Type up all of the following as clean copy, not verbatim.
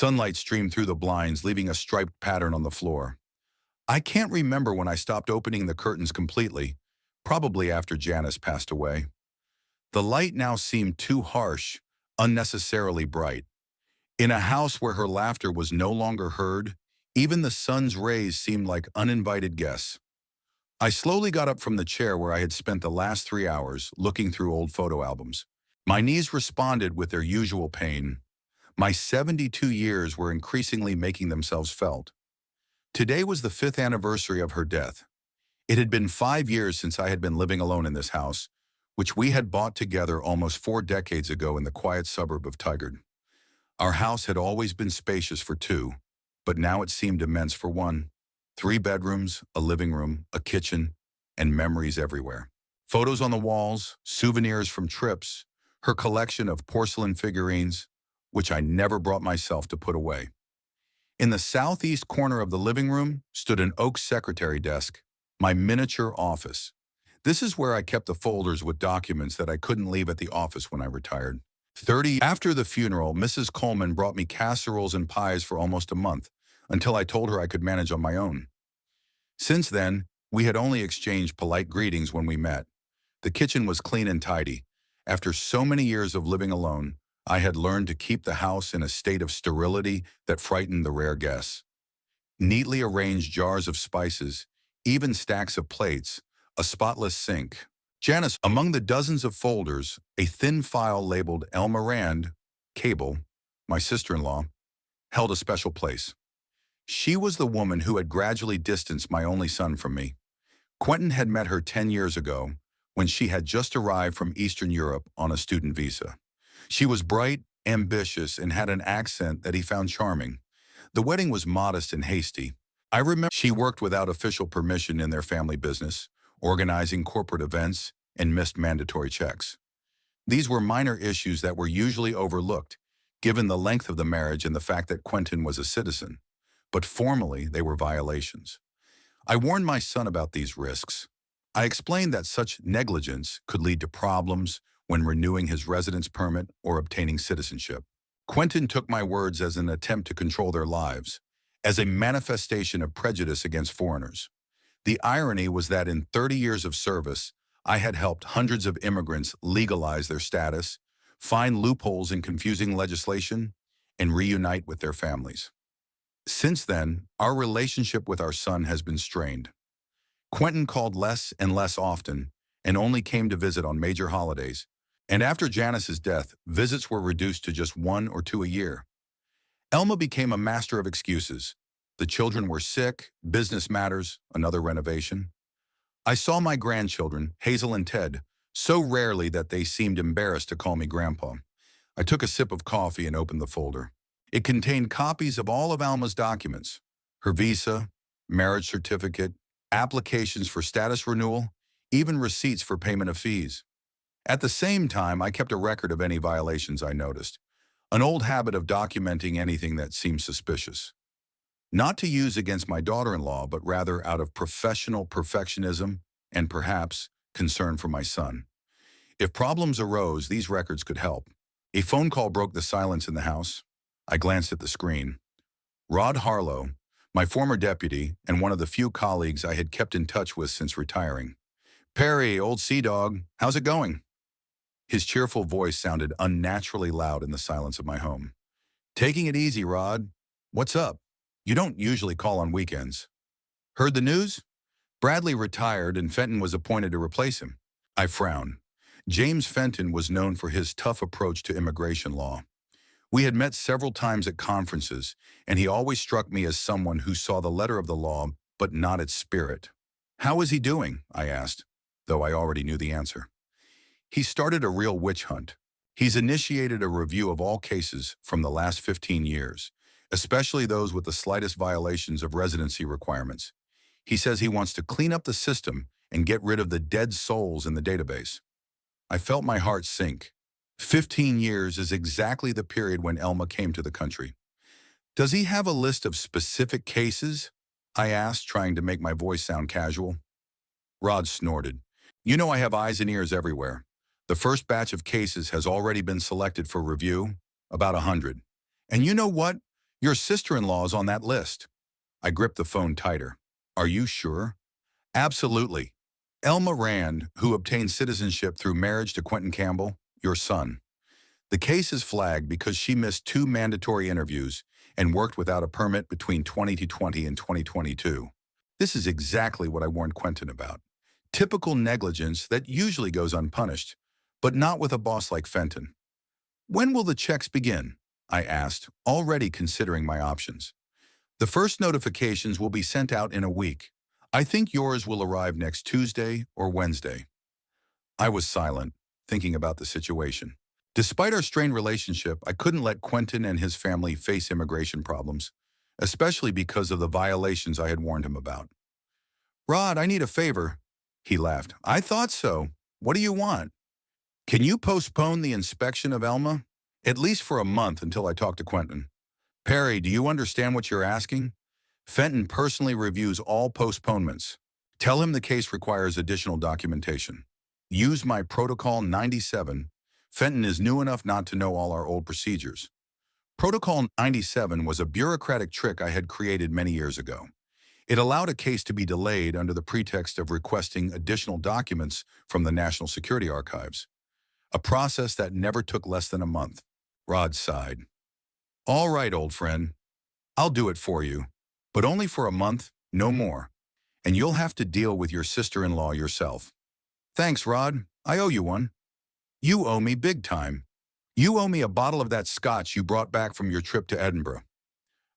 Sunlight streamed through the blinds, leaving a striped pattern on the floor. I can't remember when I stopped opening the curtains completely, probably after Janice passed away. The light now seemed too harsh, unnecessarily bright. In a house where her laughter was no longer heard, even the sun's rays seemed like uninvited guests. I slowly got up from the chair where I had spent the last 3 hours looking through old photo albums. My knees responded with their usual pain. My 72 years were increasingly making themselves felt. Today was the 5th anniversary of her death. It had been 5 years since I had been living alone in this house, which we had bought together almost 4 decades ago in the quiet suburb of Tigard. Our house had always been spacious for two, but now it seemed immense for one. 3 bedrooms, a living room, a kitchen, and memories everywhere. Photos on the walls, souvenirs from trips, her collection of porcelain figurines, which I never brought myself to put away. In the southeast corner of the living room stood an oak secretary desk, my miniature office. This is where I kept the folders with documents that I couldn't leave at the office when I retired. After the funeral, Mrs. Coleman brought me casseroles and pies for almost a month, until I told her I could manage on my own. Since then, we had only exchanged polite greetings when we met. The kitchen was clean and tidy. After so many years of living alone, I had learned to keep the house in a state of sterility that frightened the rare guests. Neatly arranged jars of spices, even stacks of plates, a spotless sink. Janice, among the dozens of folders, a thin file labeled Elma Rand, Cable, my sister-in-law, held a special place. She was the woman who had gradually distanced my only son from me. Quentin had met her 10 years ago, when she had just arrived from Eastern Europe on a student visa. She was bright, ambitious, and had an accent that he found charming. The wedding was modest and hasty. I remember she worked without official permission in their family business, organizing corporate events, and missed mandatory checks. These were minor issues that were usually overlooked, given the length of the marriage and the fact that Quentin was a citizen. But formally, they were violations. I warned my son about these risks. I explained that such negligence could lead to problems when renewing his residence permit or obtaining citizenship. Quentin took my words as an attempt to control their lives, as a manifestation of prejudice against foreigners. The irony was that in 30 years of service, I had helped hundreds of immigrants legalize their status, find loopholes in confusing legislation, and reunite with their families. Since then, our relationship with our son has been strained. Quentin called less and less often and only came to visit on major holidays. And after Janice's death, visits were reduced to just 1 or 2 a year. Elma became a master of excuses. The children were sick, business matters, another renovation. I saw my grandchildren, Hazel and Ted, so rarely that they seemed embarrassed to call me Grandpa. I took a sip of coffee and opened the folder. It contained copies of all of Alma's documents, her visa, marriage certificate, applications for status renewal, even receipts for payment of fees. At the same time, I kept a record of any violations I noticed, an old habit of documenting anything that seemed suspicious. Not to use against my daughter-in-law, but rather out of professional perfectionism and perhaps concern for my son. If problems arose, these records could help. A phone call broke the silence in the house. I glanced at the screen. Rod Harlow, my former deputy and one of the few colleagues I had kept in touch with since retiring. "Perry, old sea dog, how's it going?" His cheerful voice sounded unnaturally loud in the silence of my home. "Taking it easy, Rod. What's up? You don't usually call on weekends." "Heard the news? Bradley retired and Fenton was appointed to replace him." I frowned. James Fenton was known for his tough approach to immigration law. We had met several times at conferences, and he always struck me as someone who saw the letter of the law, but not its spirit. "How is he doing?" I asked, though I already knew the answer. "He started a real witch hunt. He's initiated a review of all cases from the last 15 years, especially those with the slightest violations of residency requirements. He says he wants to clean up the system and get rid of the dead souls in the database." I felt my heart sink. 15 years is exactly the period when Elma came to the country. "Does he have a list of specific cases?" I asked, trying to make my voice sound casual. Rod snorted. "You know I have eyes and ears everywhere. The first batch of cases has already been selected for review, about 100. And you know what? Your sister-in-law is on that list. I gripped the phone tighter. Are you sure? Absolutely. Elma Rand, who obtained citizenship through marriage to Quentin Campbell, your son. The case is flagged because she missed 2 mandatory interviews and worked without a permit between 2020 and 2022. This is exactly what I warned Quentin about. Typical negligence that usually goes unpunished, but not with a boss like Fenton. When will the checks begin? I asked, already considering my options. The first notifications will be sent out in a week. I think yours will arrive next Tuesday or Wednesday. I was silent, thinking about the situation. Despite our strained relationship, I couldn't let Quentin and his family face immigration problems, especially because of the violations I had warned him about. Rod, I need a favor. He laughed. I thought so. What do you want? Can you postpone the inspection of Elma? At least for a month until I talk to Quentin. Perry, do you understand what you're asking? Fenton personally reviews all postponements. Tell him the case requires additional documentation. Use my Protocol 97. Fenton is new enough not to know all our old procedures. Protocol 97 was a bureaucratic trick I had created many years ago. It allowed a case to be delayed under the pretext of requesting additional documents from the National Security Archives, a process that never took less than a month. Rod sighed. All right, old friend. I'll do it for you, but only for a month, no more. And you'll have to deal with your sister-in-law yourself. Thanks, Rod. I owe you one. You owe me big time. You owe me a bottle of that scotch you brought back from your trip to Edinburgh.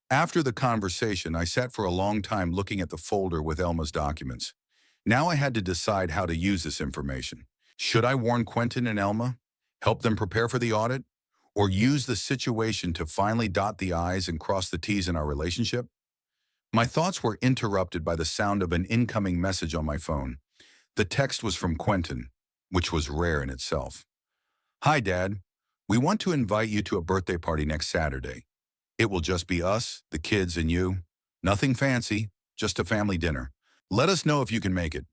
After the conversation, I sat for a long time looking at the folder with Elma's documents. Now I had to decide how to use this information. Should I warn Quentin and Elma, help them prepare for the audit, or use the situation to finally dot the I's and cross the T's in our relationship? My thoughts were interrupted by the sound of an incoming message on my phone. The text was from Quentin, which was rare in itself. Hi, Dad. We want to invite you to a birthday party next Saturday. It will just be us, the kids, and you. Nothing fancy, just a family dinner. Let us know if you can make it.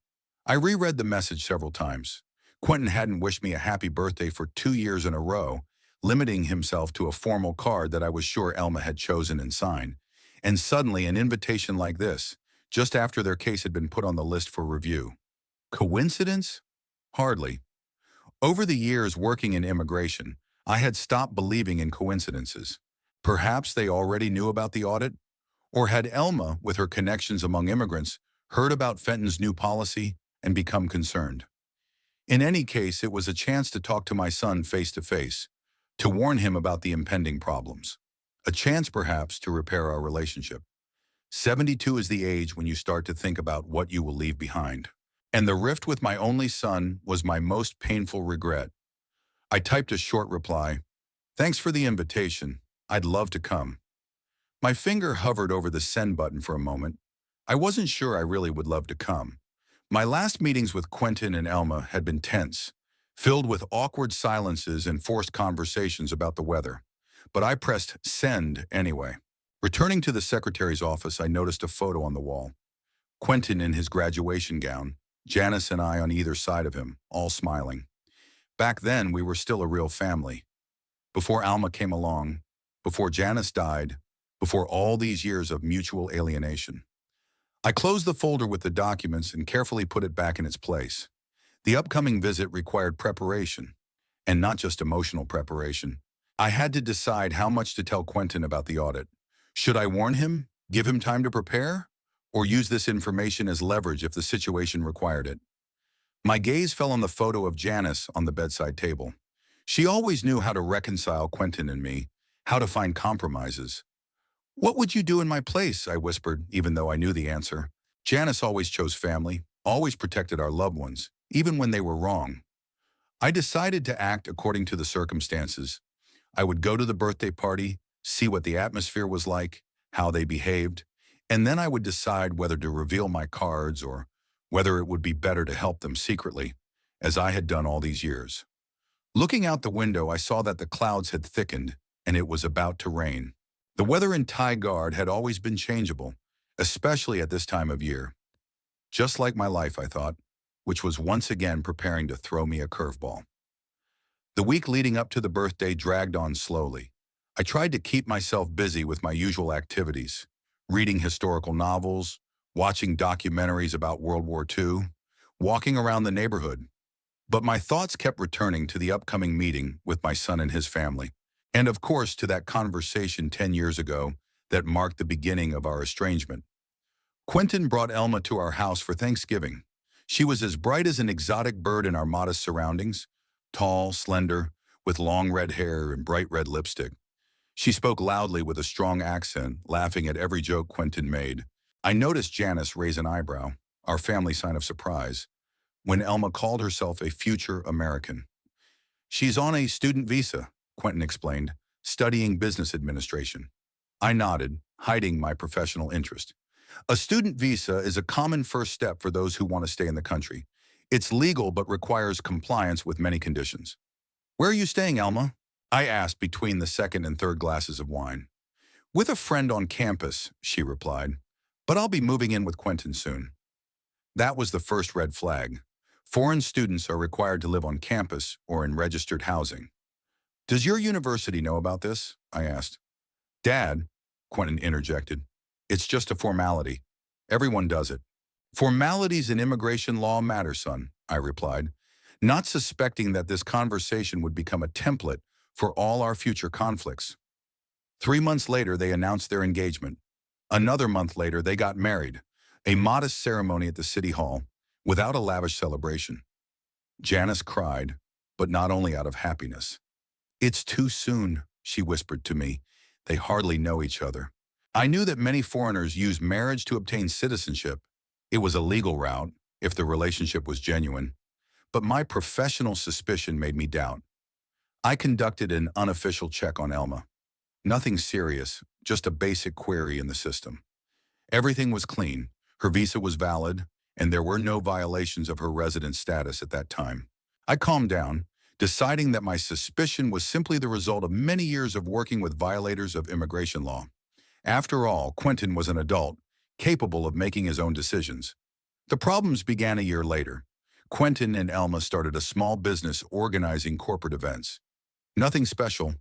I reread the message several times. Quentin hadn't wished me a happy birthday for 2 years in a row, limiting himself to a formal card that I was sure Elma had chosen and signed. And suddenly an invitation like this, just after their case had been put on the list for review. Coincidence? Hardly. Over the years working in immigration, I had stopped believing in coincidences. Perhaps they already knew about the audit? Or had Elma, with her connections among immigrants, heard about Fenton's new policy and become concerned? In any case, it was a chance to talk to my son face to face, to warn him about the impending problems. A chance, perhaps, to repair our relationship. 72 is the age when you start to think about what you will leave behind. And the rift with my only son was my most painful regret. I typed a short reply. Thanks for the invitation. I'd love to come. My finger hovered over the send button for a moment. I wasn't sure I really would love to come. My last meetings with Quentin and Elma had been tense, filled with awkward silences and forced conversations about the weather. But I pressed send anyway. Returning to the secretary's office, I noticed a photo on the wall. Quentin in his graduation gown, Janice and I on either side of him, all smiling. Back then, we were still a real family. Before Alma came along, before Janice died, before all these years of mutual alienation. I closed the folder with the documents and carefully put it back in its place. The upcoming visit required preparation, and not just emotional preparation. I had to decide how much to tell Quentin about the audit. Should I warn him, give him time to prepare, or use this information as leverage if the situation required it? My gaze fell on the photo of Janice on the bedside table. She always knew how to reconcile Quentin and me, how to find compromises. What would you do in my place? I whispered, even though I knew the answer. Janice always chose family, always protected our loved ones, even when they were wrong. I decided to act according to the circumstances. I would go to the birthday party, see what the atmosphere was like, how they behaved, and then I would decide whether to reveal my cards or whether it would be better to help them secretly, as I had done all these years. Looking out the window, I saw that the clouds had thickened and it was about to rain. The weather in Thai Guard had always been changeable, especially at this time of year. Just like my life, I thought, which was once again preparing to throw me a curveball. The week leading up to the birthday dragged on slowly. I tried to keep myself busy with my usual activities, reading historical novels, watching documentaries about World War II, walking around the neighborhood. But my thoughts kept returning to the upcoming meeting with my son and his family. And of course, to that conversation 10 years ago that marked the beginning of our estrangement. Quentin brought Elma to our house for Thanksgiving. She was as bright as an exotic bird in our modest surroundings, tall, slender, with long red hair and bright red lipstick. She spoke loudly with a strong accent, laughing at every joke Quentin made. I noticed Janice raise an eyebrow, our family sign of surprise, when Elma called herself a future American. She's on a student visa, Quentin explained, studying business administration. I nodded, hiding my professional interest. A student visa is a common first step for those who want to stay in the country. It's legal but requires compliance with many conditions. Where are you staying, Elma? I asked between the second and third glasses of wine. With a friend on campus, she replied, but I'll be moving in with Quentin soon. That was the first red flag. Foreign students are required to live on campus or in registered housing. Does your university know about this? I asked. Dad, Quentin interjected, it's just a formality. Everyone does it. Formalities in immigration law matter, son, I replied, not suspecting that this conversation would become a template for all our future conflicts. 3 months later, they announced their engagement. Another month later, they got married, a modest ceremony at the city hall, without a lavish celebration. Janice cried, but not only out of happiness. It's too soon, she whispered to me. They hardly know each other. I knew that many foreigners use marriage to obtain citizenship. It was a legal route, if the relationship was genuine. But my professional suspicion made me doubt. I conducted an unofficial check on Elma. Nothing serious, just a basic query in the system. Everything was clean, her visa was valid, and there were no violations of her resident status at that time. I calmed down, deciding that my suspicion was simply the result of many years of working with violators of immigration law. After all, Quentin was an adult, capable of making his own decisions. The problems began a year later. Quentin and Elma started a small business organizing corporate events. Nothing special.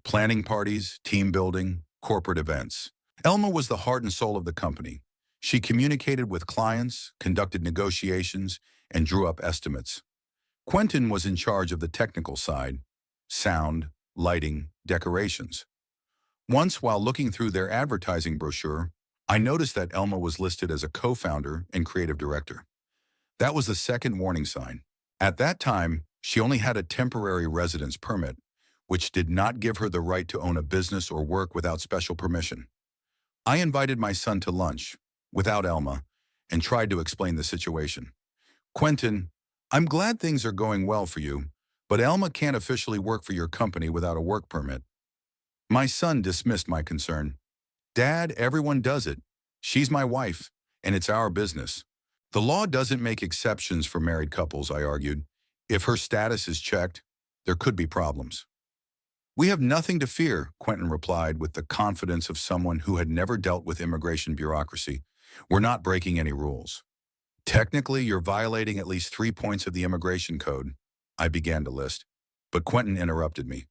Planning parties, team building, corporate events. Elma was the heart and soul of the company. She communicated with clients, conducted negotiations, and drew up estimates. Quentin was in charge of the technical side, sound, lighting, decorations. Once, while looking through their advertising brochure, I noticed that Elma was listed as a co-founder and creative director. That was the second warning sign. At that time, she only had a temporary residence permit, which did not give her the right to own a business or work without special permission. I invited my son to lunch, without Elma, and tried to explain the situation. Quentin, I'm glad things are going well for you, but Elma can't officially work for your company without a work permit. My son dismissed my concern. Dad, everyone does it. She's my wife, and it's our business. The law doesn't make exceptions for married couples, I argued. If her status is checked, there could be problems. We have nothing to fear, Quentin replied with the confidence of someone who had never dealt with immigration bureaucracy. We're not breaking any rules. Technically, you're violating at least 3 points of the immigration code, I began to list. But Quentin interrupted me.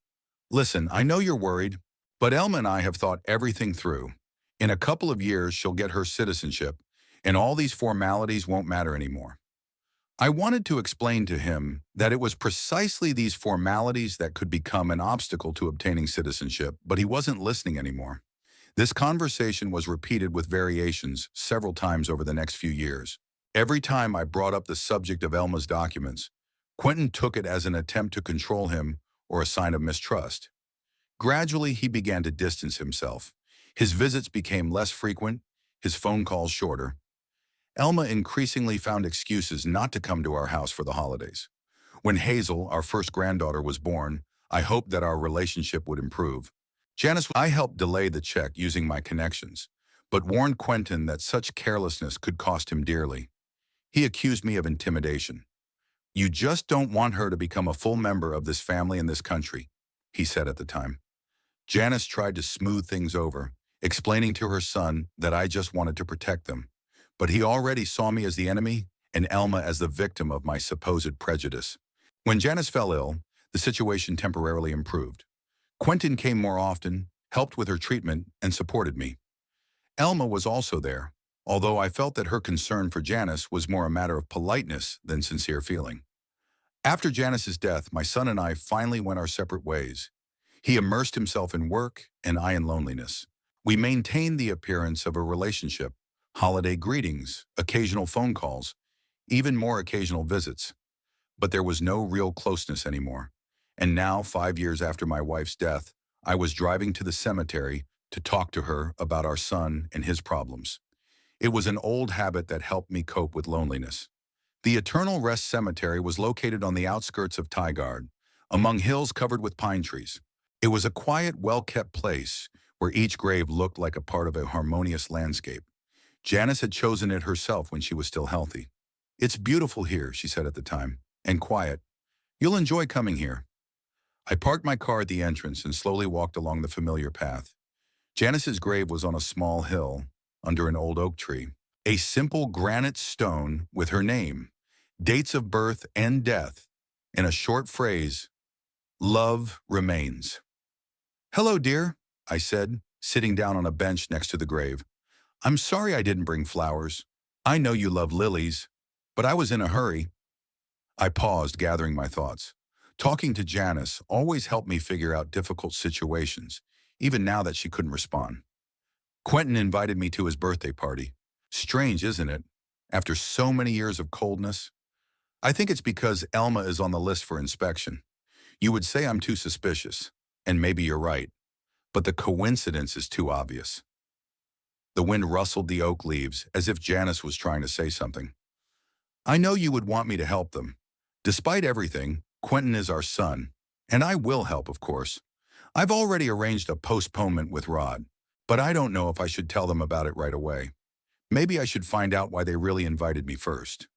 Listen, I know you're worried, but Elma and I have thought everything through. In a couple of years, she'll get her citizenship, and all these formalities won't matter anymore. I wanted to explain to him that it was precisely these formalities that could become an obstacle to obtaining citizenship, but he wasn't listening anymore. This conversation was repeated with variations several times over the next few years. Every time I brought up the subject of Elma's documents, Quentin took it as an attempt to control him or a sign of mistrust. Gradually, he began to distance himself. His visits became less frequent, his phone calls shorter. Elma increasingly found excuses not to come to our house for the holidays. When Hazel, our first granddaughter, was born, I hoped that our relationship would improve. I helped delay the check using my connections, but warned Quentin that such carelessness could cost him dearly. He accused me of intimidation. You just don't want her to become a full member of this family and this country, he said at the time. Janice tried to smooth things over, explaining to her son that I just wanted to protect them. But he already saw me as the enemy and Elma as the victim of my supposed prejudice. When Janice fell ill, the situation temporarily improved. Quentin came more often, helped with her treatment, and supported me. Elma was also there, although I felt that her concern for Janice was more a matter of politeness than sincere feeling. After Janice's death, my son and I finally went our separate ways. He immersed himself in work, and I in loneliness. We maintained the appearance of a relationship, holiday greetings, occasional phone calls, even more occasional visits. But there was no real closeness anymore. And now, 5 years after my wife's death, I was driving to the cemetery to talk to her about our son and his problems. It was an old habit that helped me cope with loneliness. The Eternal Rest Cemetery was located on the outskirts of Tigard, among hills covered with pine trees. It was a quiet, well-kept place where each grave looked like a part of a harmonious landscape. Janice had chosen it herself when she was still healthy. "It's beautiful here," she said at the time, "and quiet. You'll enjoy coming here." I parked my car at the entrance and slowly walked along the familiar path. Janice's grave was on a small hill under an old oak tree. A simple granite stone with her name, dates of birth and death, and a short phrase, "Love remains." "Hello, dear," I said, sitting down on a bench next to the grave. "I'm sorry I didn't bring flowers. I know you love lilies, but I was in a hurry." I paused, gathering my thoughts. Talking to Janice always helped me figure out difficult situations, even now that she couldn't respond. Quentin invited me to his birthday party. Strange, isn't it? After so many years of coldness. I think it's because Elma is on the list for inspection. You would say I'm too suspicious, and maybe you're right, but the coincidence is too obvious. The wind rustled the oak leaves as if Janice was trying to say something. "I know you would want me to help them. Despite everything, Quentin is our son, and I will help, of course. I've already arranged a postponement with Rod, but I don't know if I should tell them about it right away. Maybe I should find out why they really invited me first."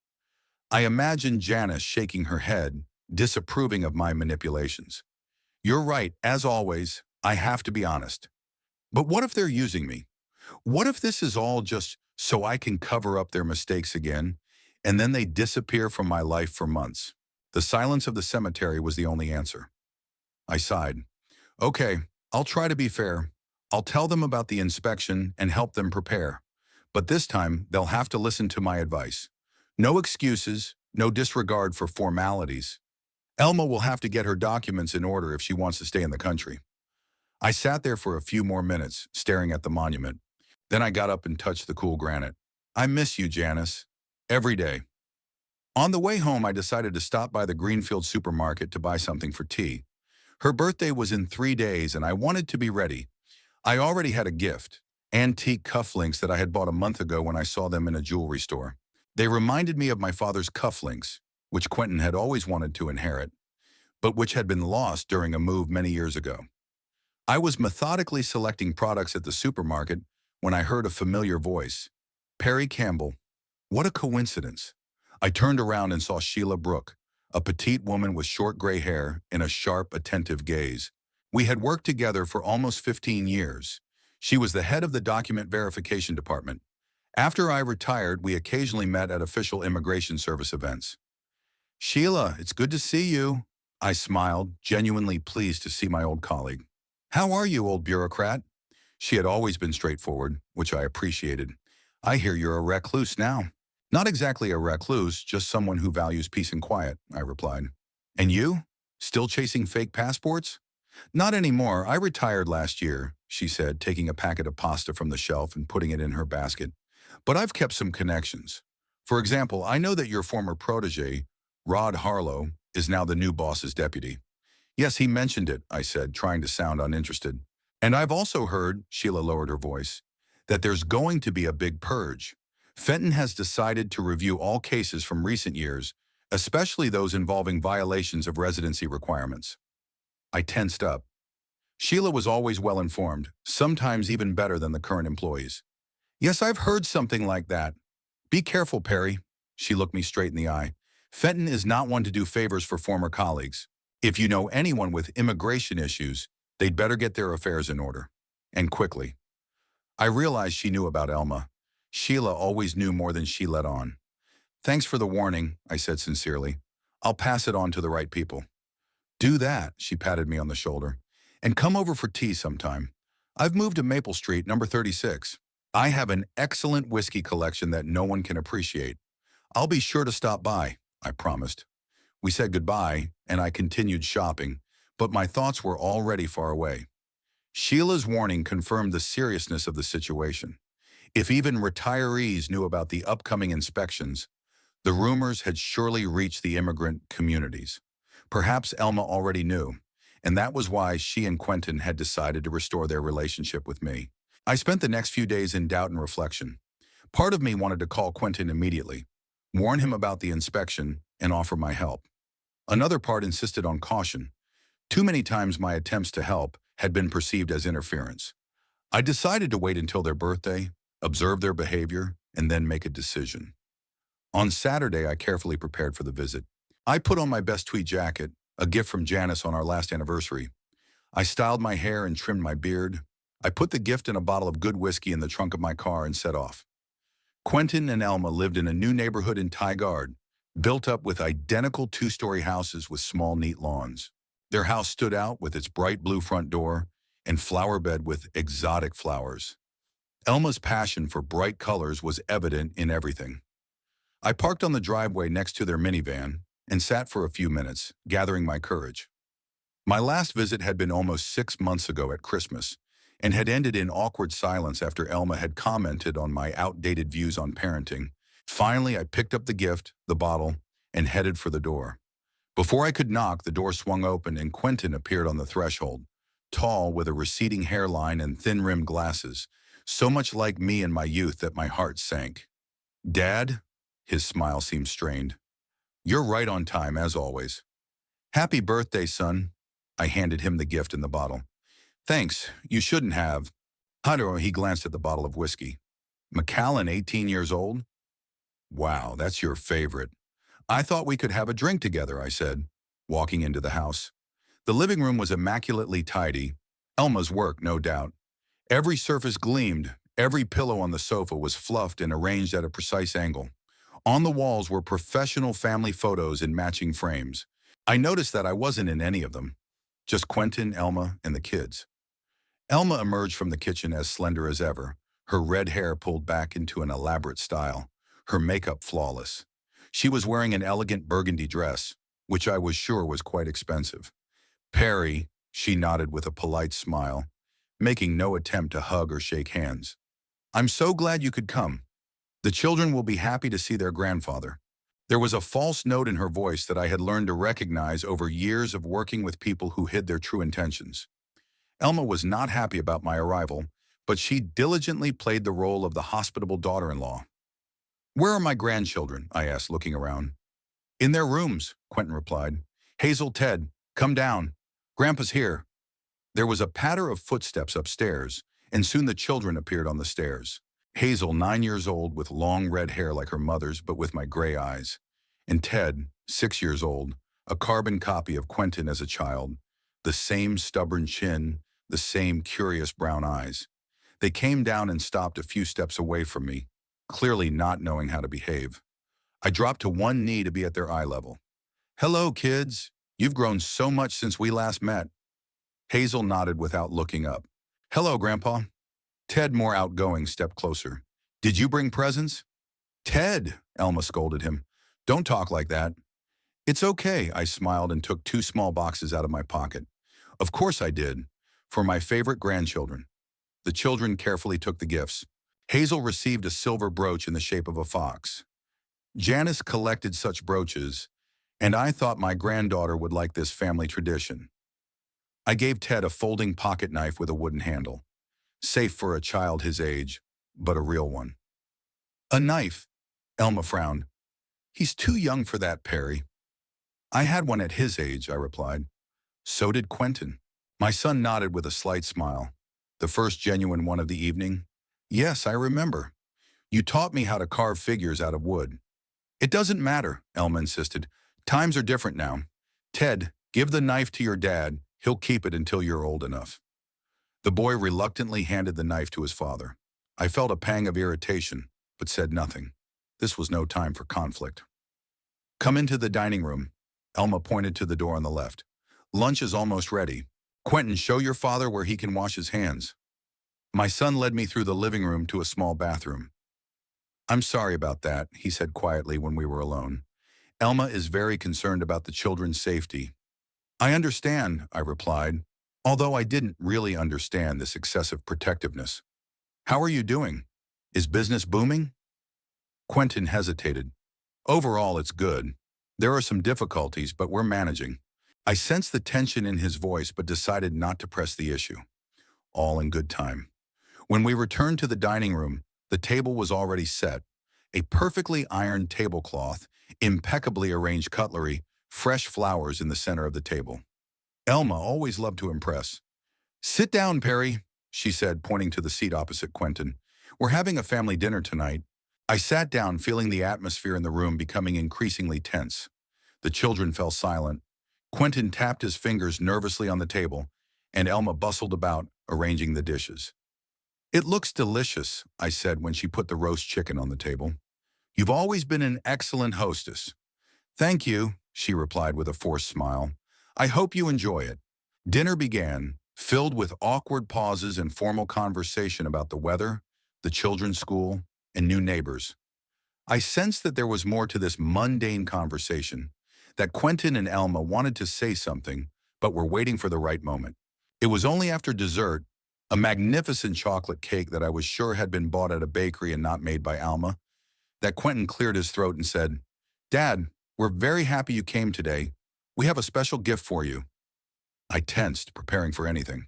I imagined Janice shaking her head, disapproving of my manipulations. "You're right, as always, I have to be honest. But what if they're using me? What if this is all just so I can cover up their mistakes again, and then they disappear from my life for months?" The silence of the cemetery was the only answer. I sighed. "Okay, I'll try to be fair. I'll tell them about the inspection and help them prepare. But this time, they'll have to listen to my advice. No excuses, no disregard for formalities. Elma will have to get her documents in order if she wants to stay in the country." I sat there for a few more minutes, staring at the monument. Then I got up and touched the cool granite. "I miss you, Janice. Every day." On the way home, I decided to stop by the Greenfield supermarket to buy something for tea. Her birthday was in 3 days, and I wanted to be ready. I already had a gift, antique cufflinks that I had bought a month ago when I saw them in a jewelry store. They reminded me of my father's cufflinks, which Quentin had always wanted to inherit, but which had been lost during a move many years ago. I was methodically selecting products at the supermarket when I heard a familiar voice. Perry Campbell. What a coincidence. I turned around and saw Sheila Brooke, a petite woman with short gray hair and a sharp, attentive gaze. We had worked together for almost 15 years. She was the head of the document verification department. After I retired, we occasionally met at official immigration service events. "Sheila, it's good to see you." I smiled, genuinely pleased to see my old colleague. "How are you, old bureaucrat?" She had always been straightforward, which I appreciated. "I hear you're a recluse now." "Not exactly a recluse, just someone who values peace and quiet," I replied. "And you? Still chasing fake passports?" "Not anymore. I retired last year," she said, taking a packet of pasta from the shelf and putting it in her basket. "But I've kept some connections. For example, I know that your former protege, Rod Harlow, is now the new boss's deputy." "Yes, he mentioned it," I said, trying to sound uninterested. "And I've also heard," Sheila lowered her voice, "that there's going to be a big purge. Fenton has decided to review all cases from recent years, especially those involving violations of residency requirements." I tensed up. Sheila was always well-informed, sometimes even better than the current employees. "Yes, I've heard something like that. Be careful, Perry." She looked me straight in the eye. "Fenton is not one to do favors for former colleagues. If you know anyone with immigration issues, they'd better get their affairs in order. And quickly." I realized she knew about Elma. Sheila always knew more than she let on. "Thanks for the warning," I said sincerely. "I'll pass it on to the right people." "Do that," she patted me on the shoulder. And come over for tea sometime. I've moved to Maple Street, number 36. I have an excellent whiskey collection that no one can appreciate. I'll be sure to stop by, I promised. We said goodbye, and I continued shopping, but my thoughts were already far away. Sheila's warning confirmed the seriousness of the situation. If even retirees knew about the upcoming inspections, the rumors had surely reached the immigrant communities. Perhaps Elma already knew, and that was why she and Quentin had decided to restore their relationship with me. I spent the next few days in doubt and reflection. Part of me wanted to call Quentin immediately, warn him about the inspection, and offer my help. Another part insisted on caution. Too many times my attempts to help had been perceived as interference. I decided to wait until their birthday, observe their behavior, and then make a decision. On Saturday, I carefully prepared for the visit. I put on my best tweed jacket, a gift from Janice on our last anniversary. I styled my hair and trimmed my beard. I put the gift in a bottle of good whiskey in the trunk of my car and set off. Quentin and Elma lived in a new neighborhood in Tigard, built up with identical two-story houses with small, neat lawns. Their house stood out with its bright blue front door and flower bed with exotic flowers. Elma's passion for bright colors was evident in everything. I parked on the driveway next to their minivan and sat for a few minutes, gathering my courage. My last visit had been almost 6 months ago at Christmas and had ended in awkward silence after Elma had commented on my outdated views on parenting. Finally, I picked up the gift, the bottle, and headed for the door. Before I could knock, the door swung open and Quentin appeared on the threshold, tall with a receding hairline and thin-rimmed glasses, so much like me in my youth that my heart sank. "Dad?" His smile seemed strained. "You're right on time, as always." "Happy birthday, son." I handed him the gift and the bottle. "Thanks, you shouldn't have." Hunter, he glanced at the bottle of whiskey. "Macallan, 18 years old? Wow, that's your favorite." "I thought we could have a drink together," I said, walking into the house. The living room was immaculately tidy. Elma's work, no doubt. Every surface gleamed, every pillow on the sofa was fluffed and arranged at a precise angle. On the walls were professional family photos in matching frames. I noticed that I wasn't in any of them, just Quentin, Elma, and the kids. Elma emerged from the kitchen as slender as ever, her red hair pulled back into an elaborate style, her makeup flawless. She was wearing an elegant burgundy dress, which I was sure was quite expensive. "Perry," she nodded with a polite smile, making no attempt to hug or shake hands. "I'm so glad you could come. The children will be happy to see their grandfather." There was a false note in her voice that I had learned to recognize over years of working with people who hid their true intentions. Elma was not happy about my arrival, but she diligently played the role of the hospitable daughter-in-law. "Where are my grandchildren?" I asked, looking around. "In their rooms," Quentin replied. "Hazel, Ted, come down. Grandpa's here." There was a patter of footsteps upstairs, and soon the children appeared on the stairs. Hazel, 9 years old, with long red hair like her mother's but with my gray eyes. And Ted, 6 years old, a carbon copy of Quentin as a child. The same stubborn chin, the same curious brown eyes. They came down and stopped a few steps away from me, clearly not knowing how to behave. I dropped to one knee to be at their eye level. "Hello, kids. You've grown so much since we last met." Hazel nodded without looking up. "Hello, Grandpa." Ted, more outgoing, stepped closer. "Did you bring presents?" "Ted," Elma scolded him. "Don't talk like that." "It's okay," I smiled and took 2 small boxes out of my pocket. Of course I did, for my favorite grandchildren. The children carefully took the gifts. Hazel received a silver brooch in the shape of a fox. Janice collected such brooches, and I thought my granddaughter would like this family tradition. I gave Ted a folding pocket knife with a wooden handle. Safe for a child his age, but a real one. "A knife," Elma frowned. "He's too young for that, Perry." "I had one at his age," I replied. "So did Quentin." My son nodded with a slight smile. "The first genuine one of the evening?" "Yes, I remember. You taught me how to carve figures out of wood." "It doesn't matter," Elma insisted. "Times are different now. Ted, give the knife to your dad. He'll keep it until you're old enough." The boy reluctantly handed the knife to his father. I felt a pang of irritation, but said nothing. This was no time for conflict. "Come into the dining room." Elma pointed to the door on the left. "Lunch is almost ready." Quentin, show your father where he can wash his hands. My son led me through the living room to a small bathroom. I'm sorry about that, he said quietly when we were alone. Elma is very concerned about the children's safety. I understand, I replied, although I didn't really understand this excessive protectiveness. How are you doing? Is business booming? Quentin hesitated. Overall, it's good. There are some difficulties, but we're managing. I sensed the tension in his voice, but decided not to press the issue. All in good time. When we returned to the dining room, the table was already set. A perfectly ironed tablecloth, impeccably arranged cutlery, fresh flowers in the center of the table. Elma always loved to impress. Sit down, Perry, she said, pointing to the seat opposite Quentin. We're having a family dinner tonight. I sat down, feeling the atmosphere in the room becoming increasingly tense. The children fell silent. Quentin tapped his fingers nervously on the table, and Elma bustled about, arranging the dishes. It looks delicious, I said when she put the roast chicken on the table. You've always been an excellent hostess. Thank you, she replied with a forced smile. I hope you enjoy it. Dinner began, filled with awkward pauses and formal conversation about the weather, the children's school, and new neighbors. I sensed that there was more to this mundane conversation, that Quentin and Elma wanted to say something, but were waiting for the right moment. It was only after dessert, a magnificent chocolate cake that I was sure had been bought at a bakery and not made by Alma, that Quentin cleared his throat and said, Dad, we're very happy you came today. We have a special gift for you. I tensed, preparing for anything.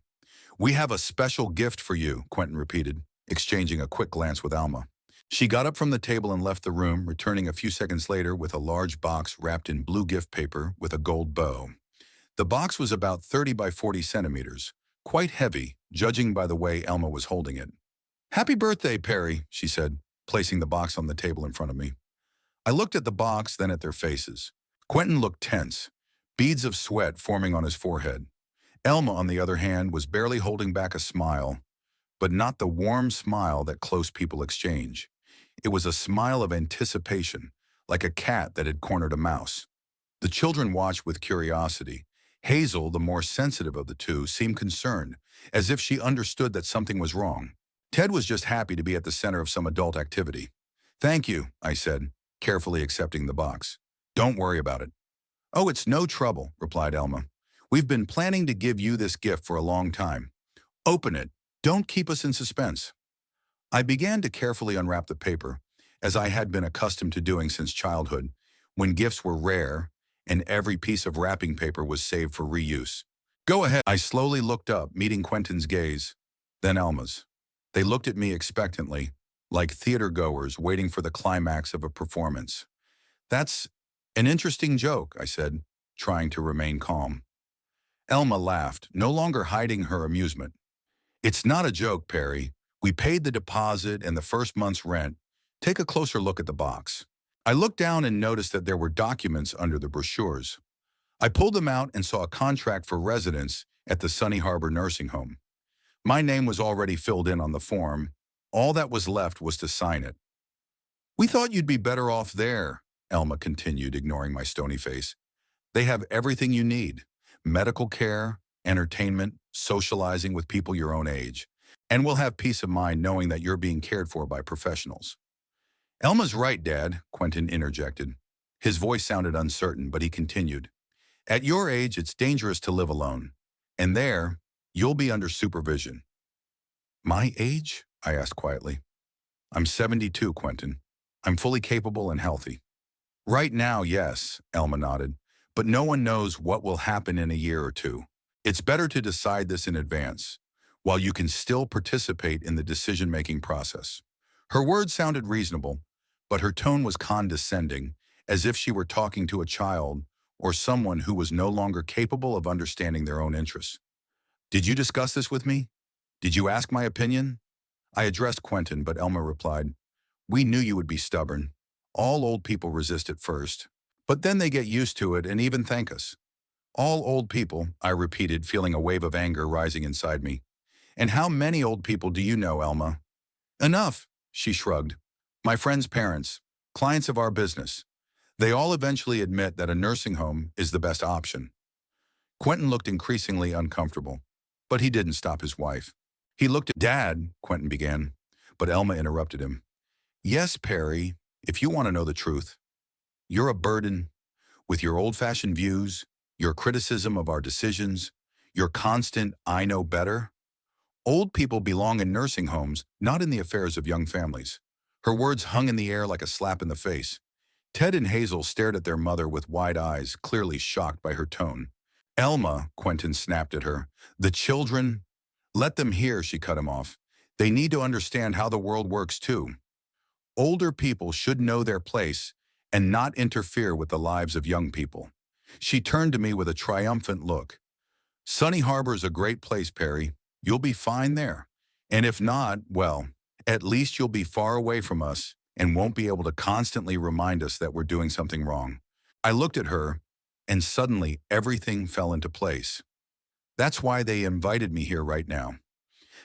We have a special gift for you, Quentin repeated, exchanging a quick glance with Alma. She got up from the table and left the room, returning a few seconds later with a large box wrapped in blue gift paper with a gold bow. The box was about 30 by 40 centimeters, quite heavy, judging by the way Elma was holding it. Happy birthday, Perry, she said, placing the box on the table in front of me. I looked at the box, then at their faces. Quentin looked tense, beads of sweat forming on his forehead. Elma, on the other hand, was barely holding back a smile, but not the warm smile that close people exchange. It was a smile of anticipation, like a cat that had cornered a mouse. The children watched with curiosity. Hazel, the more sensitive of the two, seemed concerned, as if she understood that something was wrong. Ted was just happy to be at the center of some adult activity. Thank you, I said, carefully accepting the box. Don't worry about it. Oh, it's no trouble, replied Elma. We've been planning to give you this gift for a long time. Open it. Don't keep us in suspense. I began to carefully unwrap the paper, as I had been accustomed to doing since childhood, when gifts were rare and every piece of wrapping paper was saved for reuse. Go ahead. I slowly looked up, meeting Quentin's gaze, then Elma's. They looked at me expectantly, like theater-goers waiting for the climax of a performance. That's an interesting joke, I said, trying to remain calm. Elma laughed, no longer hiding her amusement. It's not a joke, Perry. We paid the deposit and the first month's rent. Take a closer look at the box. I looked down and noticed that there were documents under the brochures. I pulled them out and saw a contract for residence at the Sunny Harbor nursing home. My name was already filled in on the form. All that was left was to sign it. We thought you'd be better off there, Elma continued, ignoring my stony face. They have everything you need: medical care, entertainment, socializing with people your own age. And we'll have peace of mind knowing that you're being cared for by professionals. Elma's right, Dad, Quentin interjected. His voice sounded uncertain, but he continued. At your age, it's dangerous to live alone. And there, you'll be under supervision. My age? I asked quietly. I'm 72, Quentin. I'm fully capable and healthy. Right now, yes, Elma nodded. But no one knows what will happen in a year or two. It's better to decide this in advance, while you can still participate in the decision-making process. Her words sounded reasonable, but her tone was condescending, as if she were talking to a child or someone who was no longer capable of understanding their own interests. Did you discuss this with me? Did you ask my opinion? I addressed Quentin, but Elma replied, We knew you would be stubborn. All old people resist at first, but then they get used to it and even thank us. All old people, I repeated, feeling a wave of anger rising inside me. And how many old people do you know, Elma? Enough, she shrugged. My friends' parents, clients of our business. They all eventually admit that a nursing home is the best option. Quentin looked increasingly uncomfortable, but he didn't stop his wife. He looked at Dad, Quentin began, but Elma interrupted him. Yes, Perry, if you want to know the truth, you're a burden with your old-fashioned views, your criticism of our decisions, your constant I know better. Old people belong in nursing homes, not in the affairs of young families. Her words hung in the air like a slap in the face. Ted and Hazel stared at their mother with wide eyes, clearly shocked by her tone. Elma, Quentin snapped at her. The children, let them hear, she cut him off. They need to understand how the world works too. Older people should know their place and not interfere with the lives of young people. She turned to me with a triumphant look. Sunny Harbor's a great place, Perry. You'll be fine there. And if not, well, at least you'll be far away from us and won't be able to constantly remind us that we're doing something wrong. I looked at her, and suddenly everything fell into place. That's why they invited me here right now.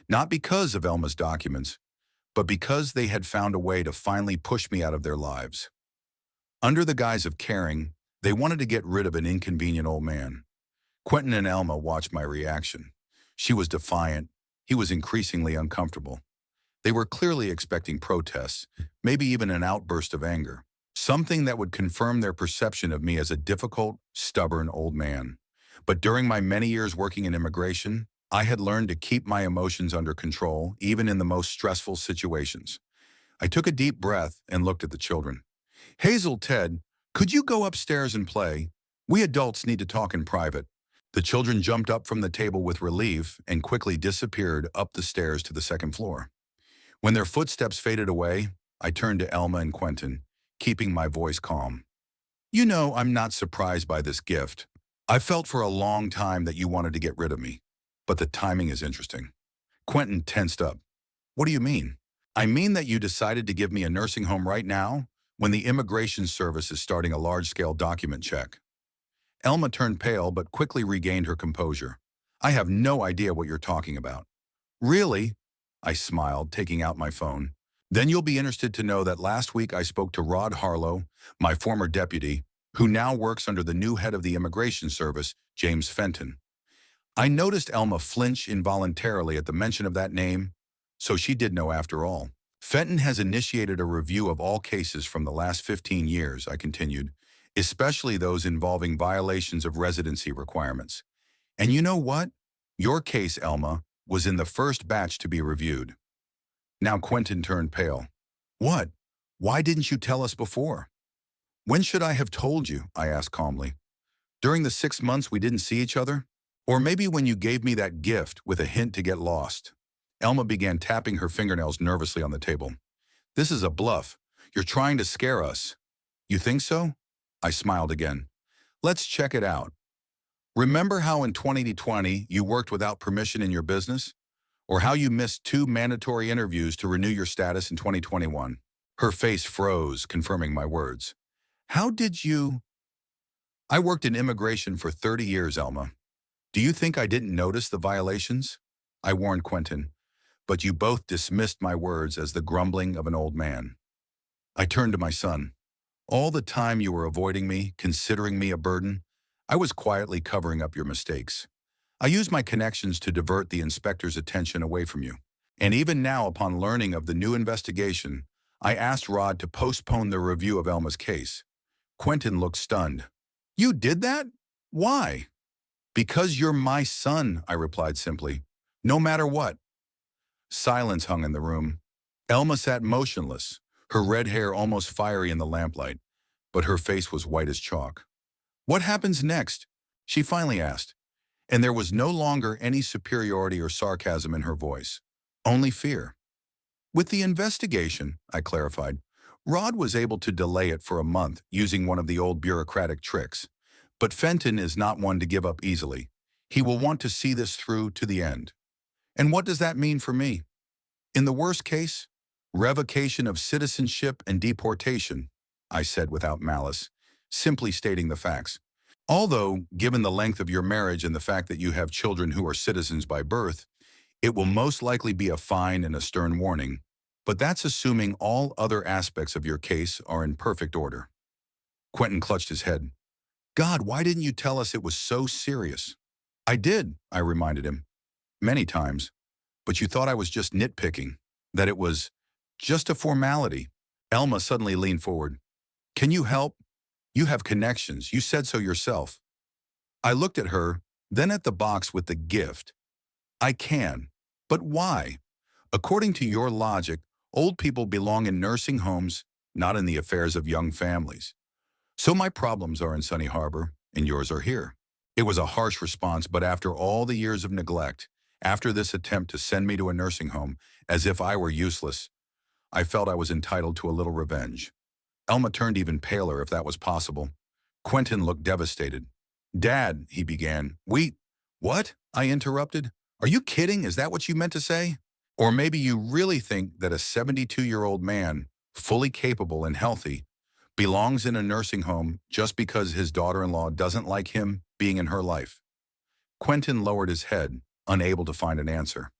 Not because of Elma's documents, but because they had found a way to finally push me out of their lives. Under the guise of caring, they wanted to get rid of an inconvenient old man. Quentin and Elma watched my reaction. She was defiant. He was increasingly uncomfortable. They were clearly expecting protests, maybe even an outburst of anger, something that would confirm their perception of me as a difficult, stubborn old man. But during my many years working in immigration, I had learned to keep my emotions under control, even in the most stressful situations. I took a deep breath and looked at the children. Hazel, Ted, could you go upstairs and play? We adults need to talk in private. The children jumped up from the table with relief and quickly disappeared up the stairs to the second floor. When their footsteps faded away, I turned to Elma and Quentin, keeping my voice calm. You know, I'm not surprised by this gift. I felt for a long time that you wanted to get rid of me, but the timing is interesting. Quentin tensed up. What do you mean? I mean that you decided to give me a nursing home right now when the Immigration Service is starting a large-scale document check. Elma turned pale but quickly regained her composure. I have no idea what you're talking about. Really? I smiled, taking out my phone. Then you'll be interested to know that last week I spoke to Rod Harlow, my former deputy, who now works under the new head of the Immigration Service, James Fenton. I noticed Elma flinch involuntarily at the mention of that name, so she did know after all. Fenton has initiated a review of all cases from the last 15 years, I continued, especially those involving violations of residency requirements. And you know what? Your case, Elma, was in the first batch to be reviewed. Now Quentin turned pale. What? Why didn't you tell us before? When should I have told you? I asked calmly. During the 6 months we didn't see each other? Or maybe when you gave me that gift with a hint to get lost? Elma began tapping her fingernails nervously on the table. This is a bluff. You're trying to scare us. You think so? I smiled again. Let's check it out. Remember how in 2020 you worked without permission in your business? Or how you missed 2 mandatory interviews to renew your status in 2021? Her face froze, confirming my words. How did you? I worked in immigration for 30 years, Elma. Do you think I didn't notice the violations? I warned Quentin, but you both dismissed my words as the grumbling of an old man. I turned to my son. All the time you were avoiding me, considering me a burden, I was quietly covering up your mistakes. I used my connections to divert the inspector's attention away from you. And even now, upon learning of the new investigation, I asked Rod to postpone the review of Elma's case. Quentin looked stunned. You did that? Why? Because you're my son, I replied simply. No matter what. Silence hung in the room. Elma sat motionless, her red hair almost fiery in the lamplight, but her face was white as chalk. What happens next? She finally asked, and there was no longer any superiority or sarcasm in her voice, only fear. With the investigation, I clarified, Rod was able to delay it for a month using one of the old bureaucratic tricks. But Fenton is not one to give up easily. He will want to see this through to the end. And what does that mean for me? In the worst case, revocation of citizenship and deportation, I said without malice, simply stating the facts. Although, given the length of your marriage and the fact that you have children who are citizens by birth, it will most likely be a fine and a stern warning. But that's assuming all other aspects of your case are in perfect order. Quentin clutched his head. God, why didn't you tell us it was so serious? I did, I reminded him, many times, but you thought I was just nitpicking, that it was just a formality. Elma suddenly leaned forward. Can you help? You have connections. You said so yourself. I looked at her, then at the box with the gift. I can. But why? According to your logic, old people belong in nursing homes, not in the affairs of young families. So my problems are in Sunny Harbor, and yours are here. It was a harsh response, but after all the years of neglect, after this attempt to send me to a nursing home, as if I were useless, I felt I was entitled to a little revenge. Elma turned even paler, if that was possible. Quentin looked devastated. Dad, he began. What? I interrupted. Are you kidding? Is that what you meant to say? Or maybe you really think that a 72-year-old man, fully capable and healthy, belongs in a nursing home just because his daughter-in-law doesn't like him being in her life. Quentin lowered his head, unable to find an answer.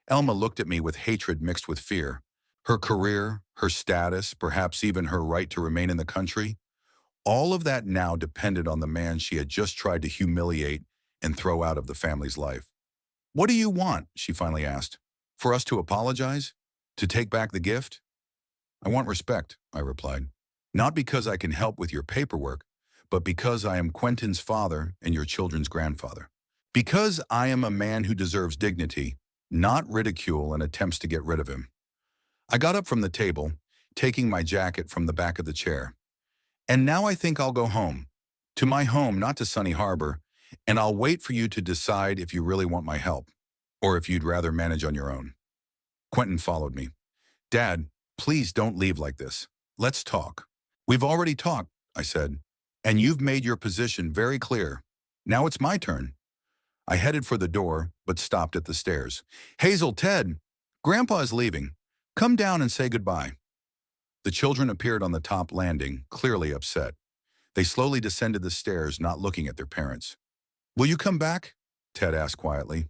Elma looked at me with hatred mixed with fear. Her career, her status, perhaps even her right to remain in the country, all of that now depended on the man she had just tried to humiliate and throw out of the family's life. What do you want? She finally asked. For us to apologize? To take back the gift? I want respect, I replied. Not because I can help with your paperwork, but because I am Quentin's father and your children's grandfather. Because I am a man who deserves dignity, not ridicule and attempts to get rid of him. I got up from the table, taking my jacket from the back of the chair. And now I think I'll go home. To my home, not to Sunny Harbor, and I'll wait for you to decide if you really want my help, or if you'd rather manage on your own. Quentin followed me. Dad, please don't leave like this. Let's talk. We've already talked, I said, and you've made your position very clear. Now it's my turn. I headed for the door, but stopped at the stairs. Hazel, Ted, Grandpa is leaving. Come down and say goodbye. The children appeared on the top landing, clearly upset. They slowly descended the stairs, not looking at their parents. Will you come back? Ted asked quietly.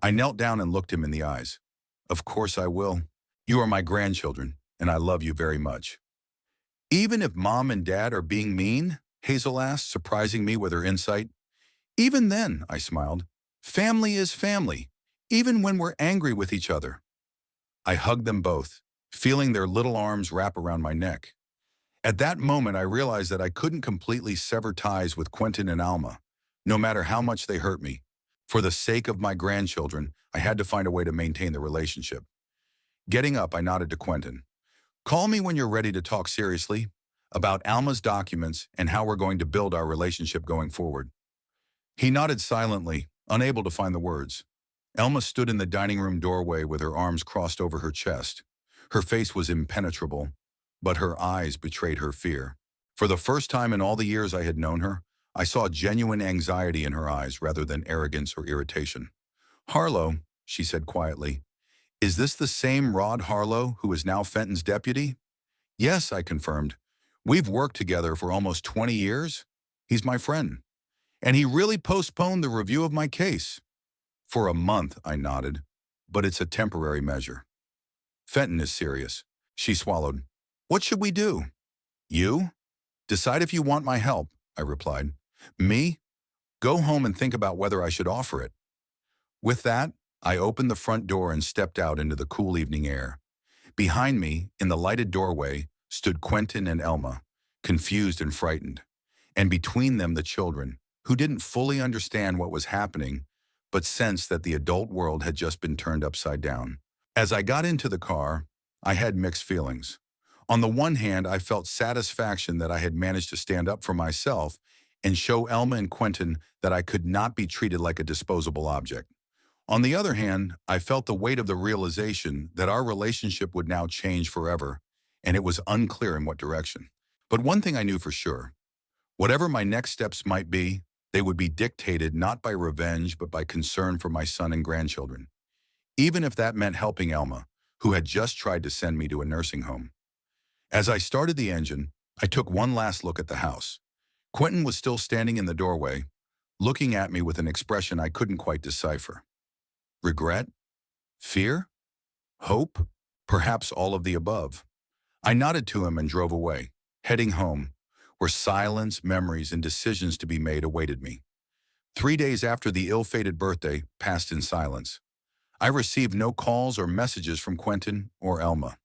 I knelt down and looked him in the eyes. Of course I will. You are my grandchildren, and I love you very much. Even if Mom and Dad are being mean? Hazel asked, surprising me with her insight. Even then, I smiled. Family is family, even when we're angry with each other. I hugged them both, feeling their little arms wrap around my neck. At that moment, I realized that I couldn't completely sever ties with Quentin and Alma, no matter how much they hurt me. For the sake of my grandchildren, I had to find a way to maintain the relationship. Getting up, I nodded to Quentin. Call me when you're ready to talk seriously about Alma's documents and how we're going to build our relationship going forward. He nodded silently, unable to find the words. Alma stood in the dining room doorway with her arms crossed over her chest. Her face was impenetrable, but her eyes betrayed her fear. For the first time in all the years I had known her, I saw genuine anxiety in her eyes rather than arrogance or irritation. Harlow, she said quietly, is this the same Rod Harlow who is now Fenton's deputy? Yes, I confirmed. We've worked together for almost 20 years. He's my friend. And he really postponed the review of my case. For a month, I nodded, but it's a temporary measure. Fenton is serious. She swallowed. What should we do? You? Decide if you want my help, I replied. Me? Go home and think about whether I should offer it. With that, I opened the front door and stepped out into the cool evening air. Behind me, in the lighted doorway, stood Quentin and Elma, confused and frightened. And between them, the children, who didn't fully understand what was happening, but sensed that the adult world had just been turned upside down. As I got into the car, I had mixed feelings. On the one hand, I felt satisfaction that I had managed to stand up for myself and show Elma and Quentin that I could not be treated like a disposable object. On the other hand, I felt the weight of the realization that our relationship would now change forever, and it was unclear in what direction. But one thing I knew for sure, whatever my next steps might be, they would be dictated not by revenge but by concern for my son and grandchildren, even if that meant helping Elma, who had just tried to send me to a nursing home. As I started the engine, I took one last look at the house. Quentin was still standing in the doorway, looking at me with an expression I couldn't quite decipher. Regret? Fear? Hope? Perhaps all of the above. I nodded to him and drove away, heading home, where silence, memories, and decisions to be made awaited me. 3 days after the ill-fated birthday passed in silence, I received no calls or messages from Quentin or Elma.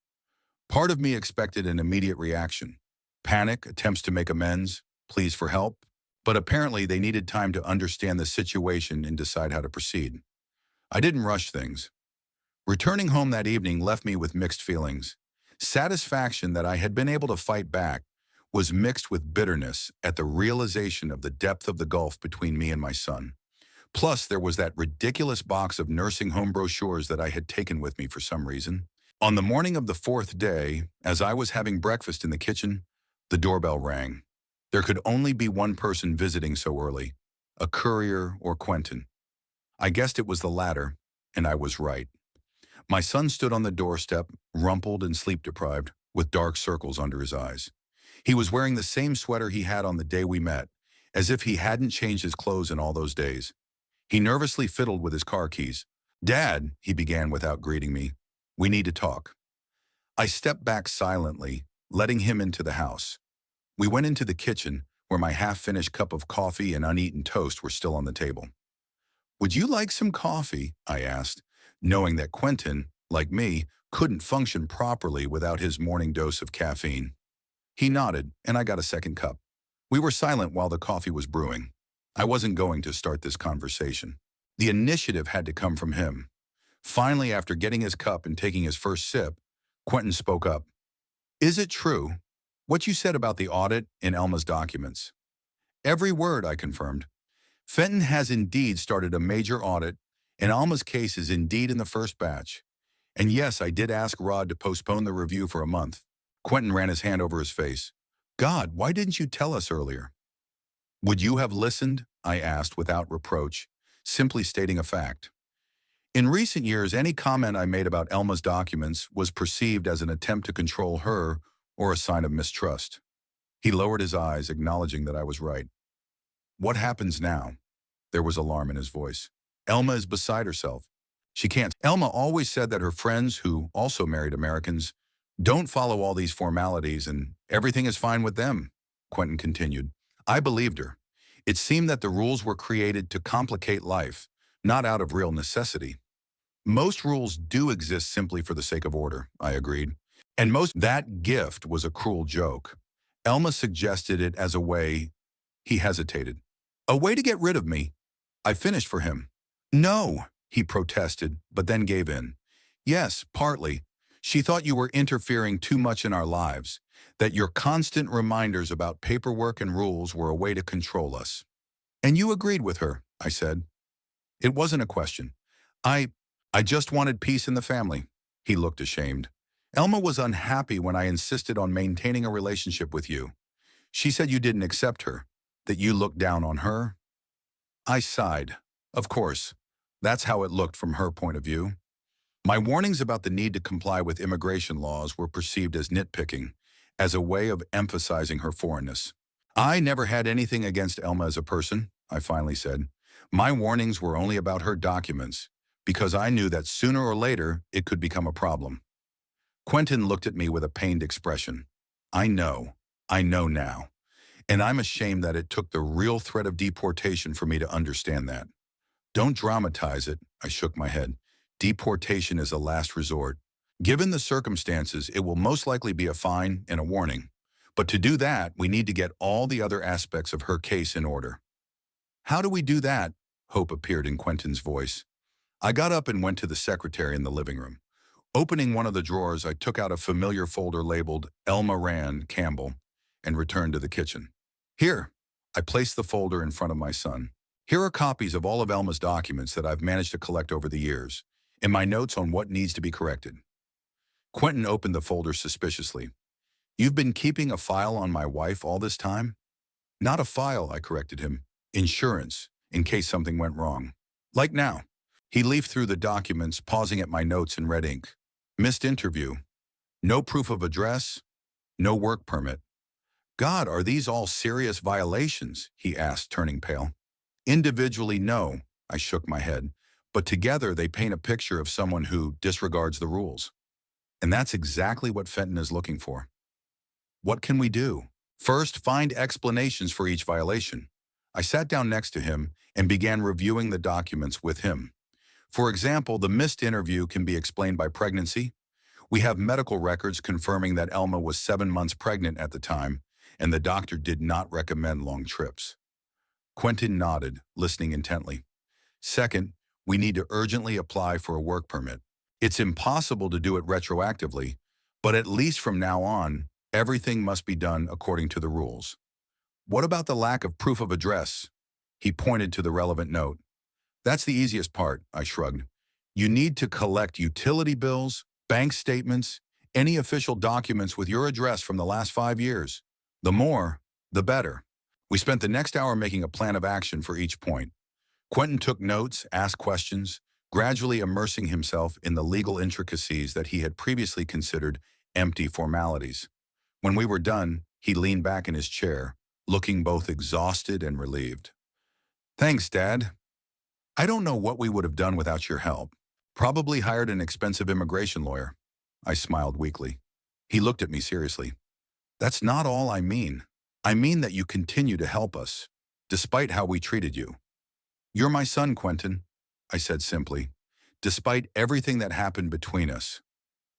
Part of me expected an immediate reaction. Panic, attempts to make amends, pleas for help. But apparently they needed time to understand the situation and decide how to proceed. I didn't rush things. Returning home that evening left me with mixed feelings. Satisfaction that I had been able to fight back was mixed with bitterness at the realization of the depth of the gulf between me and my son. Plus, there was that ridiculous box of nursing home brochures that I had taken with me for some reason. On the morning of the fourth day, as I was having breakfast in the kitchen, the doorbell rang. There could only be one person visiting so early, a courier or Quentin. I guessed it was the latter, and I was right. My son stood on the doorstep, rumpled and sleep-deprived, with dark circles under his eyes. He was wearing the same sweater he had on the day we met, as if he hadn't changed his clothes in all those days. He nervously fiddled with his car keys. "Dad," he began without greeting me, "we need to talk." I stepped back silently, letting him into the house. We went into the kitchen, where my half-finished cup of coffee and uneaten toast were still on the table. "Would you like some coffee?" I asked, knowing that Quentin, like me, couldn't function properly without his morning dose of caffeine. He nodded, and I got a second cup. We were silent while the coffee was brewing. I wasn't going to start this conversation. The initiative had to come from him. Finally, after getting his cup and taking his first sip, Quentin spoke up. "Is it true, what you said about the audit in Elma's documents?" "Every word," I confirmed. "Fenton has indeed started a major audit, and Alma's case is indeed in the first batch. And yes, I did ask Rod to postpone the review for a month." Quentin ran his hand over his face. "God, why didn't you tell us earlier?" "Would you have listened?" I asked without reproach, simply stating a fact. In recent years, any comment I made about Elma's documents was perceived as an attempt to control her or a sign of mistrust. He lowered his eyes, acknowledging that I was right. "What happens now?" There was alarm in his voice. "Elma is beside herself. She can't." "Elma always said that her friends, who also married Americans, don't follow all these formalities and everything is fine with them," Quentin continued. I believed her. It seemed that the rules were created to complicate life, not out of real necessity. "Most rules do exist simply for the sake of order," I agreed. "And that gift was a cruel joke. Elma suggested it as a way," he hesitated, "a way to get rid of me." I finished for him. "No," he protested, but then gave in. "Yes, partly. She thought you were interfering too much in our lives, that your constant reminders about paperwork and rules were a way to control us." "And you agreed with her," I said. "It wasn't a question. I just wanted peace in the family." He looked ashamed. "Elma was unhappy when I insisted on maintaining a relationship with you. She said you didn't accept her, that you looked down on her." I sighed. Of course, that's how it looked from her point of view. My warnings about the need to comply with immigration laws were perceived as nitpicking, as a way of emphasizing her foreignness. "I never had anything against Elma as a person," I finally said. "My warnings were only about her documents, because I knew that sooner or later it could become a problem." Quentin looked at me with a pained expression. I know now. And I'm ashamed that it took the real threat of deportation for me to understand that. "Don't dramatize it," I shook my head. "Deportation is a last resort. Given the circumstances, it will most likely be a fine and a warning. But to do that, we need to get all the other aspects of her case in order." "How do we do that?" Hope appeared in Quentin's voice. I got up and went to the secretary in the living room. Opening one of the drawers, I took out a familiar folder labeled Elma Rand Campbell and returned to the kitchen. "Here." I placed the folder in front of my son. "Here are copies of all of Elma's documents that I've managed to collect over the years, and my notes on what needs to be corrected." Quentin opened the folder suspiciously. "You've been keeping a file on my wife all this time?" "Not a file," I corrected him. "Insurance, in case something went wrong. Like now." He leafed through the documents, pausing at my notes in red ink. "Missed interview. No proof of address. No work permit." "God, are these all serious violations?" he asked, turning pale. "Individually, no," I shook my head. "But together they paint a picture of someone who disregards the rules. And that's exactly what Fenton is looking for." "What can we do?" "First, find explanations for each violation. I sat down next to him and began reviewing the documents with him. For example, the missed interview can be explained by pregnancy. We have medical records confirming that Elma was 7 months pregnant at the time, and the doctor did not recommend long trips. Quentin nodded, listening intently. Second, we need to urgently apply for a work permit. It's impossible to do it retroactively, but at least from now on, everything must be done according to the rules. What about the lack of proof of address? He pointed to the relevant note. That's the easiest part, I shrugged. You need to collect utility bills, bank statements, any official documents with your address from the last 5 years. The more, the better. We spent the next hour making a plan of action for each point. Quentin took notes, asked questions, gradually immersing himself in the legal intricacies that he had previously considered empty formalities. When we were done, he leaned back in his chair, looking both exhausted and relieved. Thanks, Dad. I don't know what we would have done without your help. Probably hired an expensive immigration lawyer. I smiled weakly. He looked at me seriously. That's not all I mean. I mean that you continue to help us, despite how we treated you. You're my son, Quentin, I said simply, despite everything that happened between us.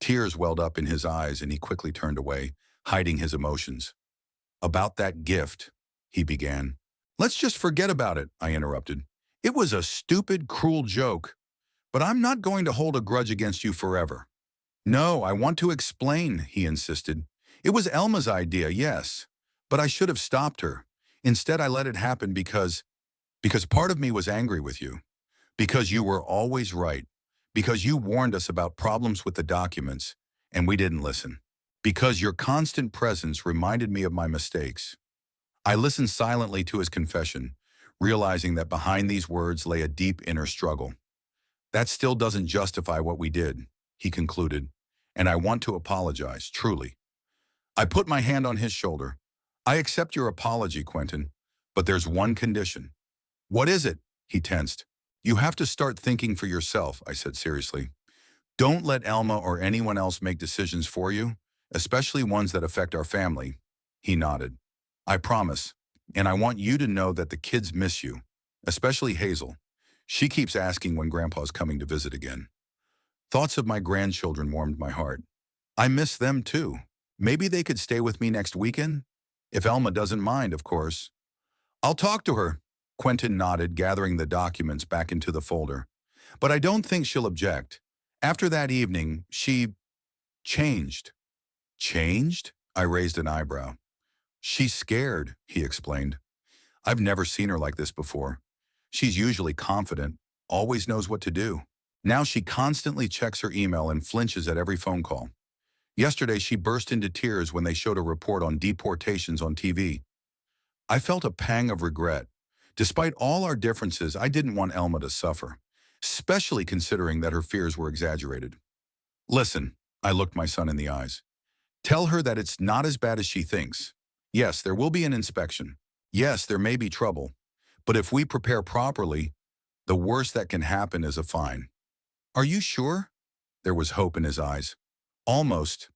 Tears welled up in his eyes and he quickly turned away, hiding his emotions. About that gift, he began. Let's just forget about it, I interrupted. It was a stupid, cruel joke, but I'm not going to hold a grudge against you forever. No, I want to explain, he insisted. It was Elma's idea, yes, but I should have stopped her. Instead, I let it happen because part of me was angry with you, because you were always right, because you warned us about problems with the documents, and we didn't listen, because your constant presence reminded me of my mistakes. I listened silently to his confession, realizing that behind these words lay a deep inner struggle. That still doesn't justify what we did, he concluded, and I want to apologize, truly. I put my hand on his shoulder. I accept your apology, Quentin, but there's one condition. What is it? He tensed. You have to start thinking for yourself, I said seriously. Don't let Elma or anyone else make decisions for you, especially ones that affect our family. He nodded. I promise, and I want you to know that the kids miss you, especially Hazel. She keeps asking when Grandpa's coming to visit again. Thoughts of my grandchildren warmed my heart. I miss them too. Maybe they could stay with me next weekend? If Elma doesn't mind, of course. I'll talk to her. Quentin nodded, gathering the documents back into the folder. But I don't think she'll object. After that evening, she changed. Changed? I raised an eyebrow. She's scared, he explained. I've never seen her like this before. She's usually confident, always knows what to do. Now she constantly checks her email and flinches at every phone call. Yesterday, she burst into tears when they showed a report on deportations on TV. I felt a pang of regret. Despite all our differences, I didn't want Elma to suffer, especially considering that her fears were exaggerated. Listen, I looked my son in the eyes. Tell her that it's not as bad as she thinks. Yes, there will be an inspection. Yes, there may be trouble. But if we prepare properly, the worst that can happen is a fine. Are you sure? There was hope in his eyes. Almost.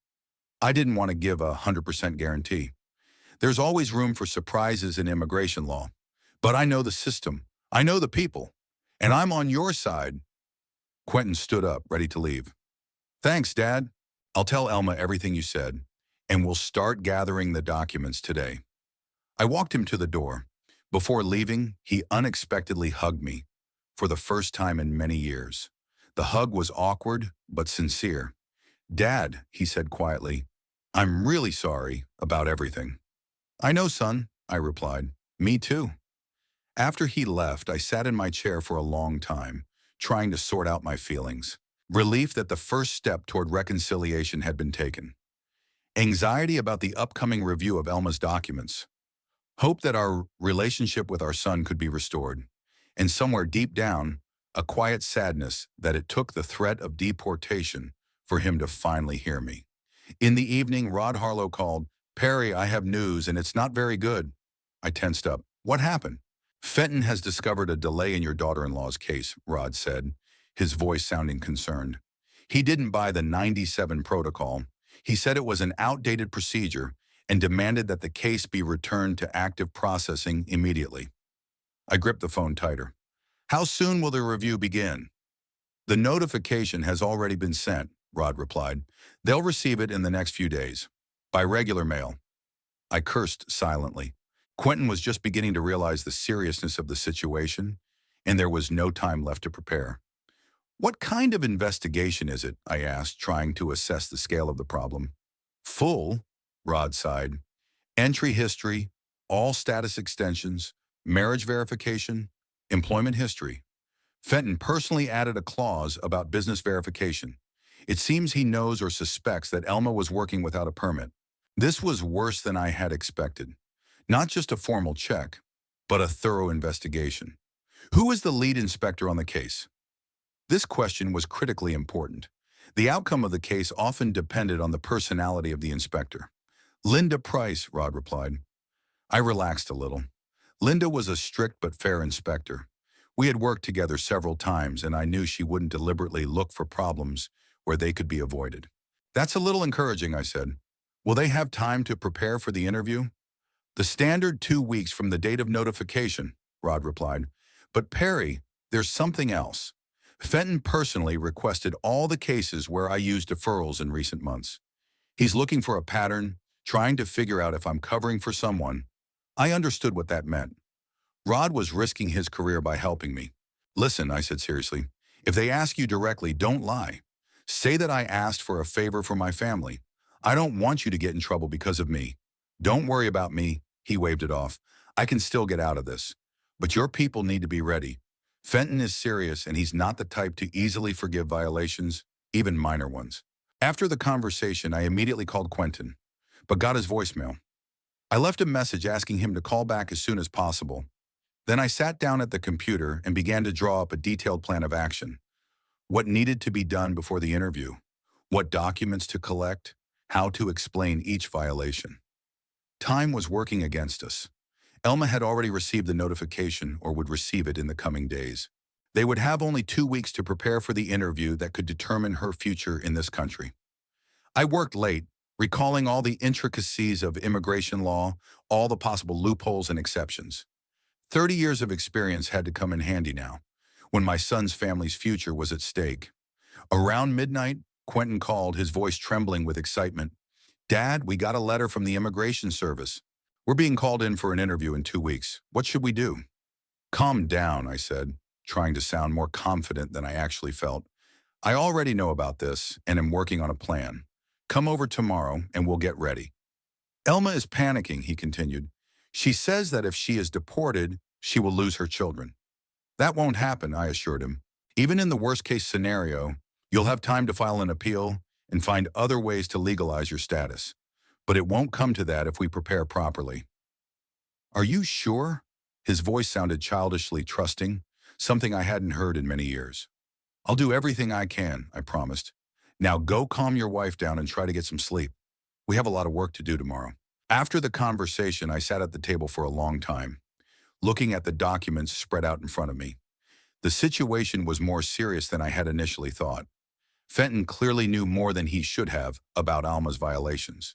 I didn't want to give a 100% guarantee. There's always room for surprises in immigration law. But I know the system. I know the people. And I'm on your side. Quentin stood up, ready to leave. Thanks, Dad. I'll tell Elma everything you said, and we'll start gathering the documents today. I walked him to the door. Before leaving, he unexpectedly hugged me, for the first time in many years. The hug was awkward, but sincere. Dad, he said quietly, I'm really sorry about everything. I know, son, I replied. Me too. After he left, I sat in my chair for a long time, trying to sort out my feelings. Relief that the first step toward reconciliation had been taken. Anxiety about the upcoming review of Elma's documents. Hope that our relationship with our son could be restored. And somewhere deep down, a quiet sadness that it took the threat of deportation for him to finally hear me. In the evening, Rod Harlow called, Perry, I have news, and it's not very good. I tensed up. What happened? Fenton has discovered a delay in your daughter-in-law's case, Rod said, his voice sounding concerned. He didn't buy the 97 protocol. He said it was an outdated procedure and demanded that the case be returned to active processing immediately. I gripped the phone tighter. How soon will the review begin? The notification has already been sent, Rod replied. They'll receive it in the next few days. By regular mail. I cursed silently. Quentin was just beginning to realize the seriousness of the situation, and there was no time left to prepare. What kind of investigation is it? I asked, trying to assess the scale of the problem. Full, Rod sighed. Entry history, all status extensions, marriage verification, employment history. Fenton personally added a clause about business verification. It seems he knows or suspects that Elma was working without a permit. This was worse than I had expected. Not just a formal check, but a thorough investigation. Who is the lead inspector on the case? This question was critically important. The outcome of the case often depended on the personality of the inspector. Linda Price, Rod replied. I relaxed a little. Linda was a strict but fair inspector. We had worked together several times, and I knew she wouldn't deliberately look for problems where they could be avoided. That's a little encouraging, I said. Will they have time to prepare for the interview? The standard 2 weeks from the date of notification, Rod replied. But Perry, there's something else. Fenton personally requested all the cases where I used deferrals in recent months. He's looking for a pattern, trying to figure out if I'm covering for someone. I understood what that meant. Rod was risking his career by helping me. Listen, I said seriously, if they ask you directly, don't lie. Say that I asked for a favor for my family. I don't want you to get in trouble because of me. Don't worry about me, he waved it off. I can still get out of this. But your people need to be ready. Fenton is serious, and he's not the type to easily forgive violations, even minor ones. After the conversation, I immediately called Quentin, but got his voicemail. I left a message asking him to call back as soon as possible. Then I sat down at the computer and began to draw up a detailed plan of action. What needed to be done before the interview, what documents to collect, how to explain each violation. Time was working against us. Elma had already received the notification or would receive it in the coming days. They would have only 2 weeks to prepare for the interview that could determine her future in this country. I worked late, recalling all the intricacies of immigration law, all the possible loopholes and exceptions. 30 years of experience had to come in handy now, when my son's family's future was at stake. Around midnight, Quentin called, his voice trembling with excitement. Dad, we got a letter from the Immigration Service. We're being called in for an interview in 2 weeks. What should we do? Calm down, I said, trying to sound more confident than I actually felt. I already know about this and am working on a plan. Come over tomorrow and we'll get ready. Elma is panicking, he continued. She says that if she is deported, she will lose her children. That won't happen, I assured him. Even in the worst-case scenario, you'll have time to file an appeal and find other ways to legalize your status. But it won't come to that if we prepare properly. Are you sure? His voice sounded childishly trusting, something I hadn't heard in many years. I'll do everything I can, I promised. Now go calm your wife down and try to get some sleep. We have a lot of work to do tomorrow. After the conversation, I sat at the table for a long time, looking at the documents spread out in front of me. The situation was more serious than I had initially thought. Fenton clearly knew more than he should have about Alma's violations.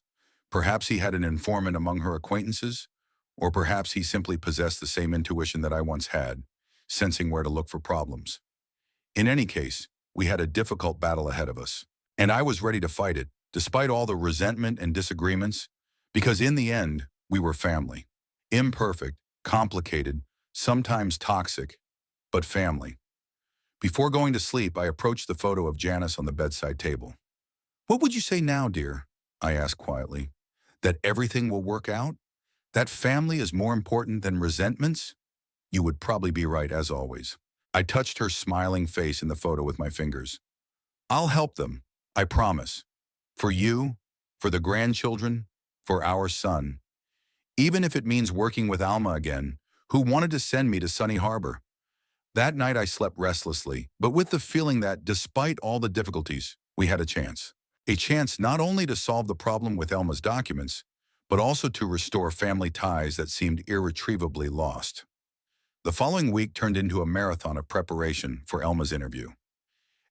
Perhaps he had an informant among her acquaintances, or perhaps he simply possessed the same intuition that I once had, sensing where to look for problems. In any case, we had a difficult battle ahead of us, and I was ready to fight it, despite all the resentment and disagreements, because in the end, we were family. Imperfect, complicated, sometimes toxic, but family. Before going to sleep, I approached the photo of Janice on the bedside table. What would you say now, dear? I asked quietly. That everything will work out? That family is more important than resentments? You would probably be right, as always. I touched her smiling face in the photo with my fingers. I'll help them, I promise. For you, for the grandchildren, for our son. Even if it means working with Alma again, who wanted to send me to Sunny Harbor. That night I slept restlessly, but with the feeling that, despite all the difficulties, we had a chance. A chance not only to solve the problem with Elma's documents, but also to restore family ties that seemed irretrievably lost. The following week turned into a marathon of preparation for Elma's interview.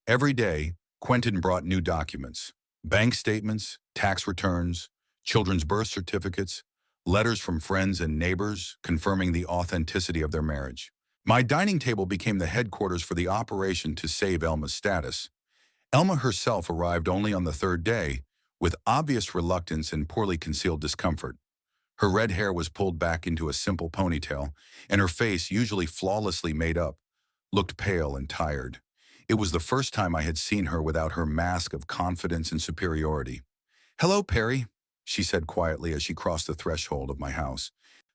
Every day, Quentin brought new documents, bank statements, tax returns, children's birth certificates, letters from friends and neighbors confirming the authenticity of their marriage. My dining table became the headquarters for the operation to save Elma's status. Elma herself arrived only on the third day, with obvious reluctance and poorly concealed discomfort. Her red hair was pulled back into a simple ponytail, and her face, usually flawlessly made up, looked pale and tired. It was the first time I had seen her without her mask of confidence and superiority. "Hello, Perry," she said quietly as she crossed the threshold of my house.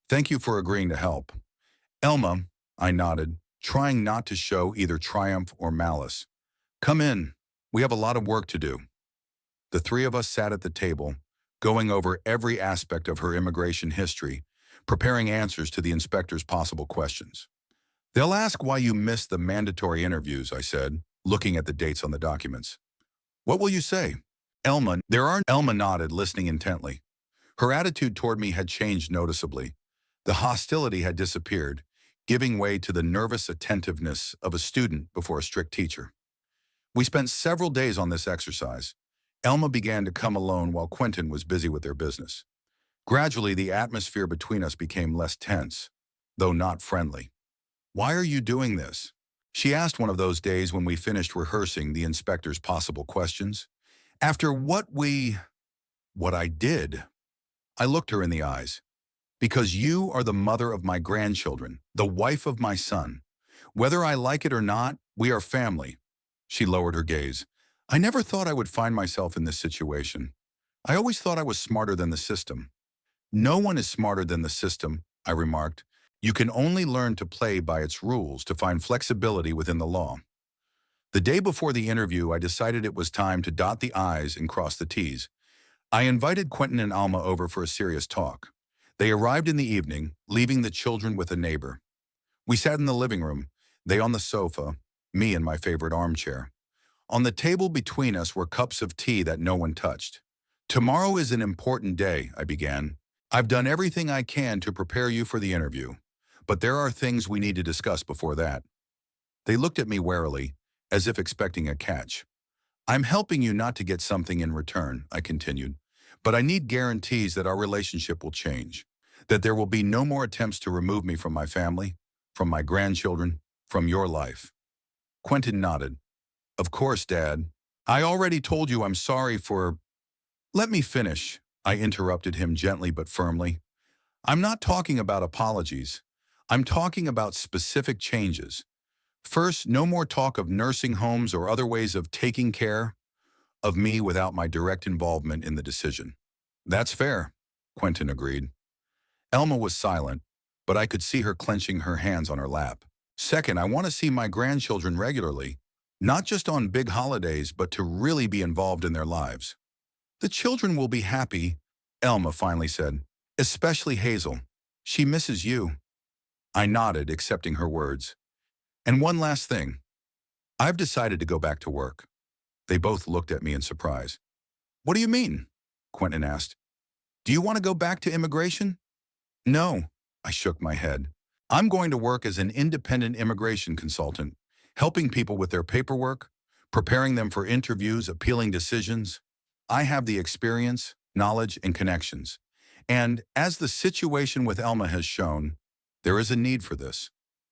"Thank you for agreeing to help." "Elma," I nodded, trying not to show either triumph or malice. "Come in. We have a lot of work to do." The three of us sat at the table, going over every aspect of her immigration history, preparing answers to the inspector's possible questions. "They'll ask why you missed the mandatory interviews," I said, looking at the dates on the documents. "What will you say?" Elma nodded, listening intently. Her attitude toward me had changed noticeably. The hostility had disappeared, giving way to the nervous attentiveness of a student before a strict teacher. We spent several days on this exercise. Elma began to come alone while Quentin was busy with their business. Gradually, the atmosphere between us became less tense, though not friendly. "Why are you doing this?" she asked one of those days when we finished rehearsing the inspector's possible questions. "After what I did," I looked her in the eyes. "Because you are the mother of my grandchildren, the wife of my son. Whether I like it or not, we are family." She lowered her gaze. "I never thought I would find myself in this situation. I always thought I was smarter than the system." "No one is smarter than the system," I remarked. "You can only learn to play by its rules to find flexibility within the law." The day before the interview, I decided it was time to dot the I's and cross the T's. I invited Quentin and Alma over for a serious talk. They arrived in the evening, leaving the children with a neighbor. We sat in the living room, they on the sofa, me in my favorite armchair. On the table between us were cups of tea that no one touched. "Tomorrow is an important day," I began. "I've done everything I can to prepare you for the interview, but there are things we need to discuss before that." They looked at me warily, as if expecting a catch. "I'm helping you not to get something in return," I continued, "but I need guarantees that our relationship will change, that there will be no more attempts to remove me from my family, from my grandchildren, from your life." Quentin nodded. "Of course, Dad. I already told you I'm sorry for—" "Let me finish," I interrupted him gently but firmly. "I'm not talking about apologies. I'm talking about specific changes. First, no more talk of nursing homes or other ways of taking care of me without my direct involvement in the decision." "That's fair," Quentin agreed. Elma was silent, but I could see her clenching her hands on her lap. "Second, I want to see my grandchildren regularly, not just on big holidays, but to really be involved in their lives." "The children will be happy," Elma finally said, "especially Hazel. She misses you." I nodded, accepting her words. "And one last thing. I've decided to go back to work." They both looked at me in surprise. "What do you mean?" Quentin asked. "Do you want to go back to immigration?" "No," I shook my head. "I'm going to work as an independent immigration consultant, helping people with their paperwork, preparing them for interviews, appealing decisions. I have the experience, knowledge, and connections. And as the situation with Elma has shown, there is a need for this."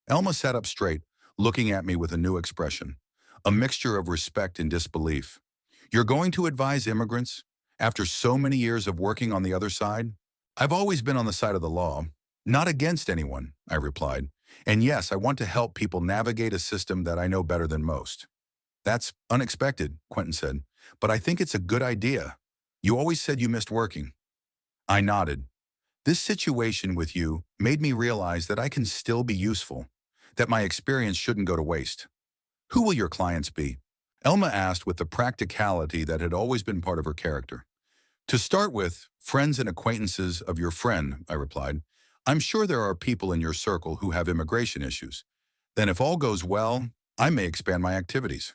Elma sat up straight, looking at me with a new expression, a mixture of respect and disbelief. "You're going to advise immigrants after so many years of working on the other side?" "I've always been on the side of the law, not against anyone," I replied. "And yes, I want to help people navigate a system that I know better than most." "That's unexpected," Quentin said, "but I think it's a good idea. You always said you missed working." I nodded. "This situation with you made me realize that I can still be useful, that my experience shouldn't go to waste." "Who will your clients be?" Elma asked with the practicality that had always been part of her character. "To start with, friends and acquaintances of your friend," I replied. "I'm sure there are people in your circle who have immigration issues. Then if all goes well, I may expand my activities."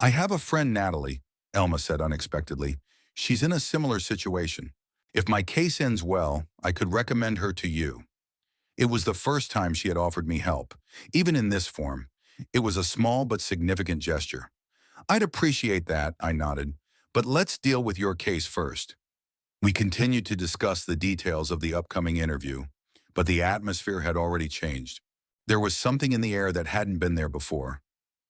"I have a friend, Natalie," Elma said unexpectedly. "She's in a similar situation. If my case ends well, I could recommend her to you." It was the first time she had offered me help, even in this form. It was a small but significant gesture. "I'd appreciate that," I nodded, "but let's deal with your case first." We continued to discuss the details of the upcoming interview, but the atmosphere had already changed. There was something in the air that hadn't been there before.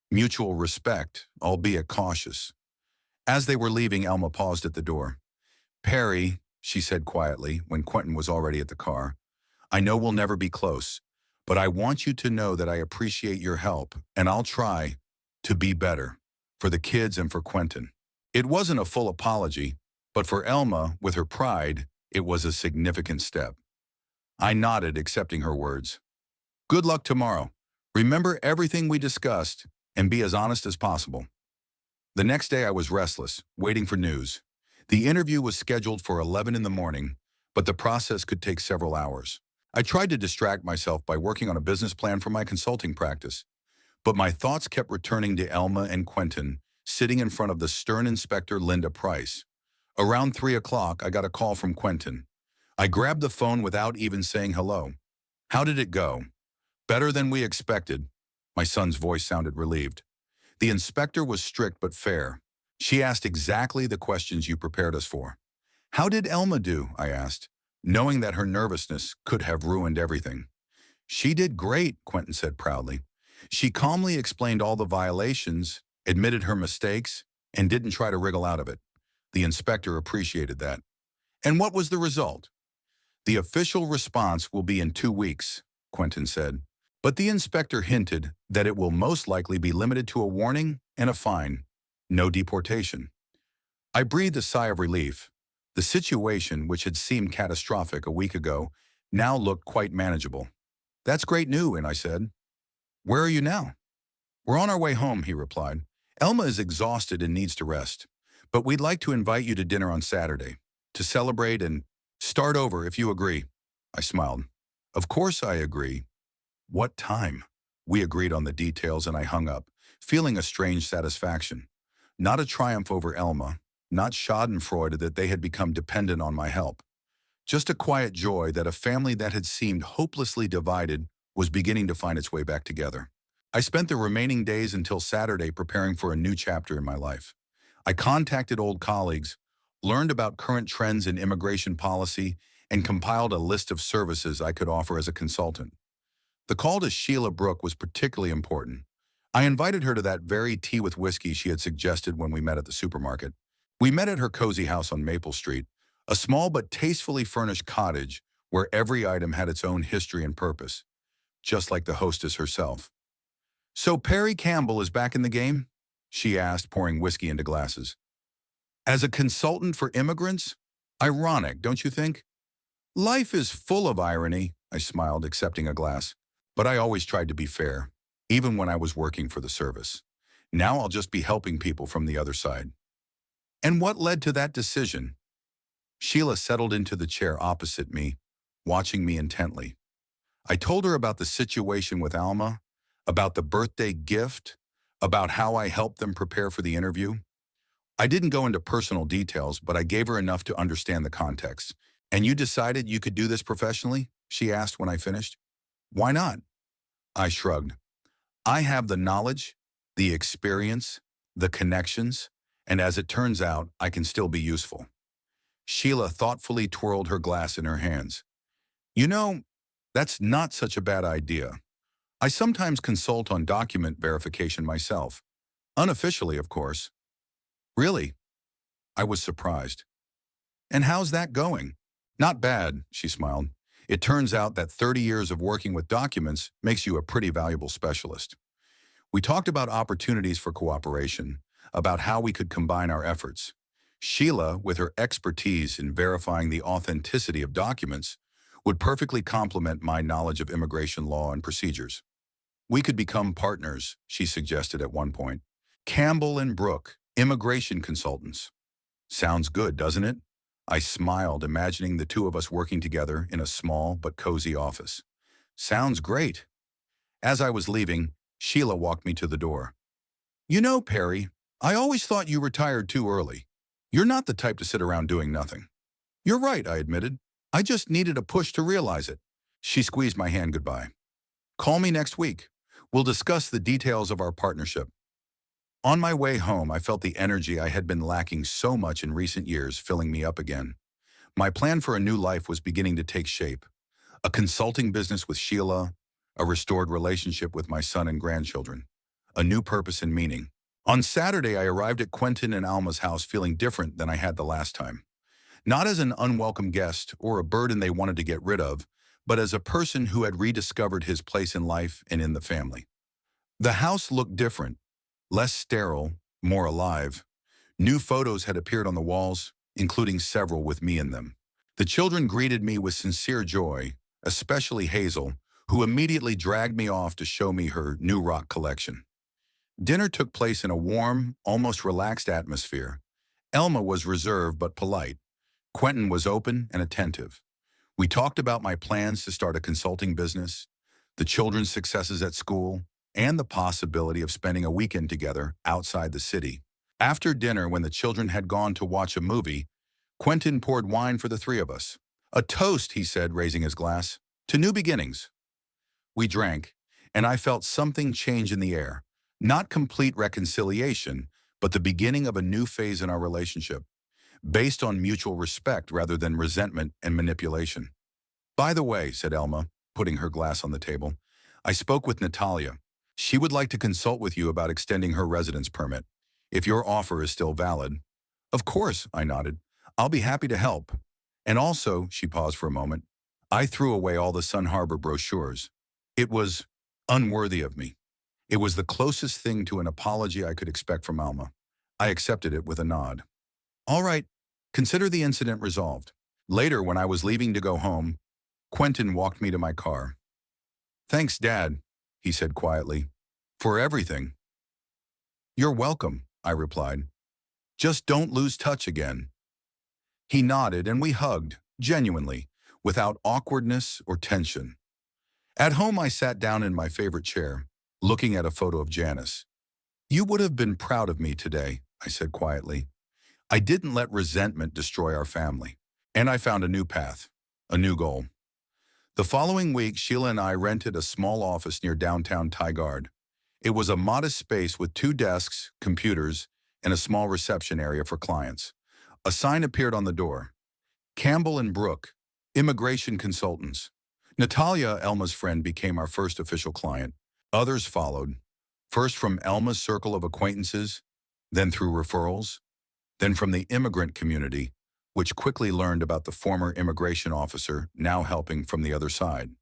Mutual respect, albeit cautious. As they were leaving, Elma paused at the door. "Perry," she said quietly when Quentin was already at the car, "I know we'll never be close, but I want you to know that I appreciate your help, and I'll try to be better for the kids and for Quentin." It wasn't a full apology, but for Elma, with her pride, it was a significant step. I nodded, accepting her words. "Good luck tomorrow. Remember everything we discussed and be as honest as possible." The next day I was restless, waiting for news. The interview was scheduled for 11 in the morning, but the process could take several hours. I tried to distract myself by working on a business plan for my consulting practice, but my thoughts kept returning to Elma and Quentin, sitting in front of the stern inspector Linda Price. Around 3 o'clock, I got a call from Quentin. I grabbed the phone without even saying hello. "How did it go?" "Better than we expected." My son's voice sounded relieved. "The inspector was strict but fair. She asked exactly the questions you prepared us for." "How did Elma do?" I asked, knowing that her nervousness could have ruined everything. "She did great," Quentin said proudly. "She calmly explained all the violations, admitted her mistakes, and didn't try to wriggle out of it." The inspector appreciated that. "And what was the result?" "The official response will be in 2 weeks," Quentin said. But the inspector hinted that it will most likely be limited to a warning and a fine, no deportation. I breathed a sigh of relief. The situation, which had seemed catastrophic a week ago, now looked quite manageable. "That's great news," I said. "Where are you now?" "We're on our way home," he replied. "Elma is exhausted and needs to rest. But we'd like to invite you to dinner on Saturday, to celebrate and start over if you agree." I smiled. "Of course I agree. What time?" We agreed on the details and I hung up, feeling a strange satisfaction. Not a triumph over Elma, not schadenfreude that they had become dependent on my help. Just a quiet joy that a family that had seemed hopelessly divided was beginning to find its way back together. I spent the remaining days until Saturday preparing for a new chapter in my life. I contacted old colleagues, learned about current trends in immigration policy, and compiled a list of services I could offer as a consultant. The call to Sheila Brooke was particularly important. I invited her to that very tea with whiskey she had suggested when we met at the supermarket. We met at her cozy house on Maple Street, a small but tastefully furnished cottage where every item had its own history and purpose, just like the hostess herself. "So Perry Campbell is back in the game?" she asked, pouring whiskey into glasses. "As a consultant for immigrants? Ironic, don't you think?" "Life is full of irony," I smiled, accepting a glass. But I always tried to be fair, even when I was working for the service. Now I'll just be helping people from the other side. "And what led to that decision?" Sheila settled into the chair opposite me, watching me intently. I told her about the situation with Alma, about the birthday gift, about how I helped them prepare for the interview. I didn't go into personal details, but I gave her enough to understand the context. "And you decided you could do this professionally?" she asked when I finished. "Why not?" I shrugged. "I have the knowledge, the experience, the connections, and as it turns out, I can still be useful." Sheila thoughtfully twirled her glass in her hands. "You know, that's not such a bad idea. I sometimes consult on document verification myself. Unofficially, of course." "Really?" I was surprised. "And how's that going?" "Not bad," she smiled. "It turns out that 30 years of working with documents makes you a pretty valuable specialist." We talked about opportunities for cooperation, about how we could combine our efforts. Sheila, with her expertise in verifying the authenticity of documents, would perfectly complement my knowledge of immigration law and procedures. "We could become partners," she suggested at one point. "Campbell and Brooke, immigration consultants." "Sounds good, doesn't it?" I smiled, imagining the two of us working together in a small but cozy office. "Sounds great." As I was leaving, Sheila walked me to the door. "You know, Perry, I always thought you retired too early. You're not the type to sit around doing nothing." "You're right," I admitted. "I just needed a push to realize it." She squeezed my hand goodbye. "Call me next week. We'll discuss the details of our partnership." On my way home, I felt the energy I had been lacking so much in recent years filling me up again. My plan for a new life was beginning to take shape. A consulting business with Sheila, a restored relationship with my son and grandchildren, a new purpose and meaning. On Saturday, I arrived at Quentin and Alma's house feeling different than I had the last time. Not as an unwelcome guest or a burden they wanted to get rid of, but as a person who had rediscovered his place in life and in the family. The house looked different, less sterile, more alive. New photos had appeared on the walls, including several with me in them. The children greeted me with sincere joy, especially Hazel, who immediately dragged me off to show me her new rock collection. Dinner took place in a warm, almost relaxed atmosphere. Elma was reserved but polite. Quentin was open and attentive. We talked about my plans to start a consulting business, the children's successes at school, and the possibility of spending a weekend together outside the city. After dinner, when the children had gone to watch a movie, Quentin poured wine for the three of us. "A toast," he said, raising his glass, "to new beginnings." We drank, and I felt something change in the air. Not complete reconciliation, but the beginning of a new phase in our relationship, based on mutual respect rather than resentment and manipulation. "By the way," said Elma, putting her glass on the table, "I spoke with Natalia. She would like to consult with you about extending her residence permit, if your offer is still valid." "Of course," I nodded. "I'll be happy to help. And also," she paused for a moment, "I threw away all the Sun Harbor brochures. It was unworthy of me." It was the closest thing to an apology I could expect from Alma. I accepted it with a nod. "All right, consider the incident resolved." Later, when I was leaving to go home, Quentin walked me to my car. "Thanks, Dad," he said quietly, "for everything." "You're welcome," I replied. "Just don't lose touch again." He nodded and we hugged, genuinely, without awkwardness or tension. At home, I sat down in my favorite chair, looking at a photo of Janice. "You would have been proud of me today," I said quietly. I didn't let resentment destroy our family. And I found a new path, a new goal. The following week, Sheila and I rented a small office near downtown Tigard. It was a modest space with 2 desks, computers, and a small reception area for clients. A sign appeared on the door. "Campbell and Brooke, immigration consultants." Natalia, Elma's friend, became our first official client. Others followed, first from Elma's circle of acquaintances, then through referrals, then from the immigrant community, which quickly learned about the former immigration officer now helping from the other side.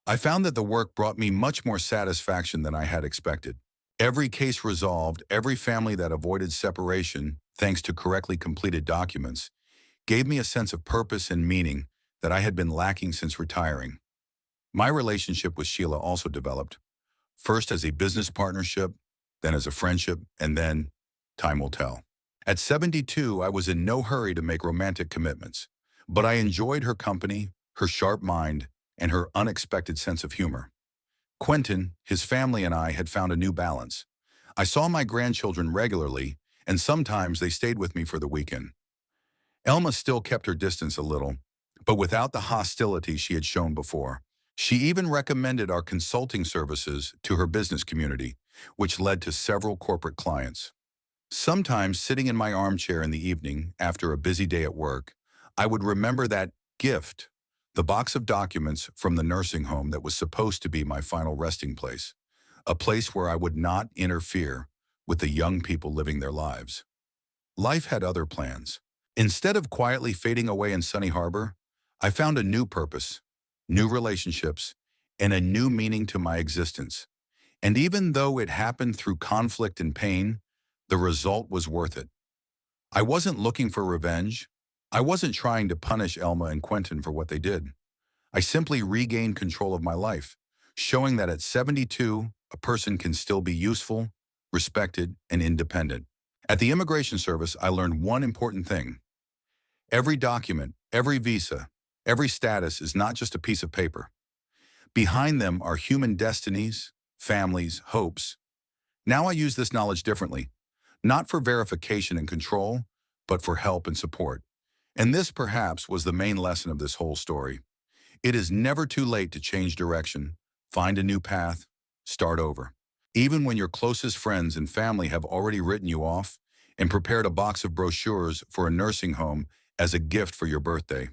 I found that the work brought me much more satisfaction than I had expected. Every case resolved, every family that avoided separation, thanks to correctly completed documents, gave me a sense of purpose and meaning that I had been lacking since retiring. My relationship with Sheila also developed, first as a business partnership, then as a friendship, and then, time will tell. At 72, I was in no hurry to make romantic commitments, but I enjoyed her company, her sharp mind, and her unexpected sense of humor. Quentin, his family, and I had found a new balance. I saw my grandchildren regularly, and sometimes they stayed with me for the weekend. Elma still kept her distance a little, but without the hostility she had shown before. She even recommended our consulting services to her business community, which led to several corporate clients. Sometimes, sitting in my armchair in the evening after a busy day at work, I would remember that gift, the box of documents from the nursing home that was supposed to be my final resting place, a place where I would not interfere with the young people living their lives. Life had other plans. Instead of quietly fading away in Sunny Harbor, I found a new purpose, new relationships, and a new meaning to my existence. And even though it happened through conflict and pain, the result was worth it. I wasn't looking for revenge. I wasn't trying to punish Elma and Quentin for what they did. I simply regained control of my life, showing that at 72, a person can still be useful, respected, and independent. At the Immigration Service, I learned one important thing. Every document, every visa, every status is not just a piece of paper. Behind them are human destinies, families, hopes. Now I use this knowledge differently, not for verification and control, but for help and support. And this perhaps was the main lesson of this whole story. It is never too late to change direction, find a new path, start over. Even when your closest friends and family have already written you off and prepared a box of brochures for a nursing home as a gift for your birthday.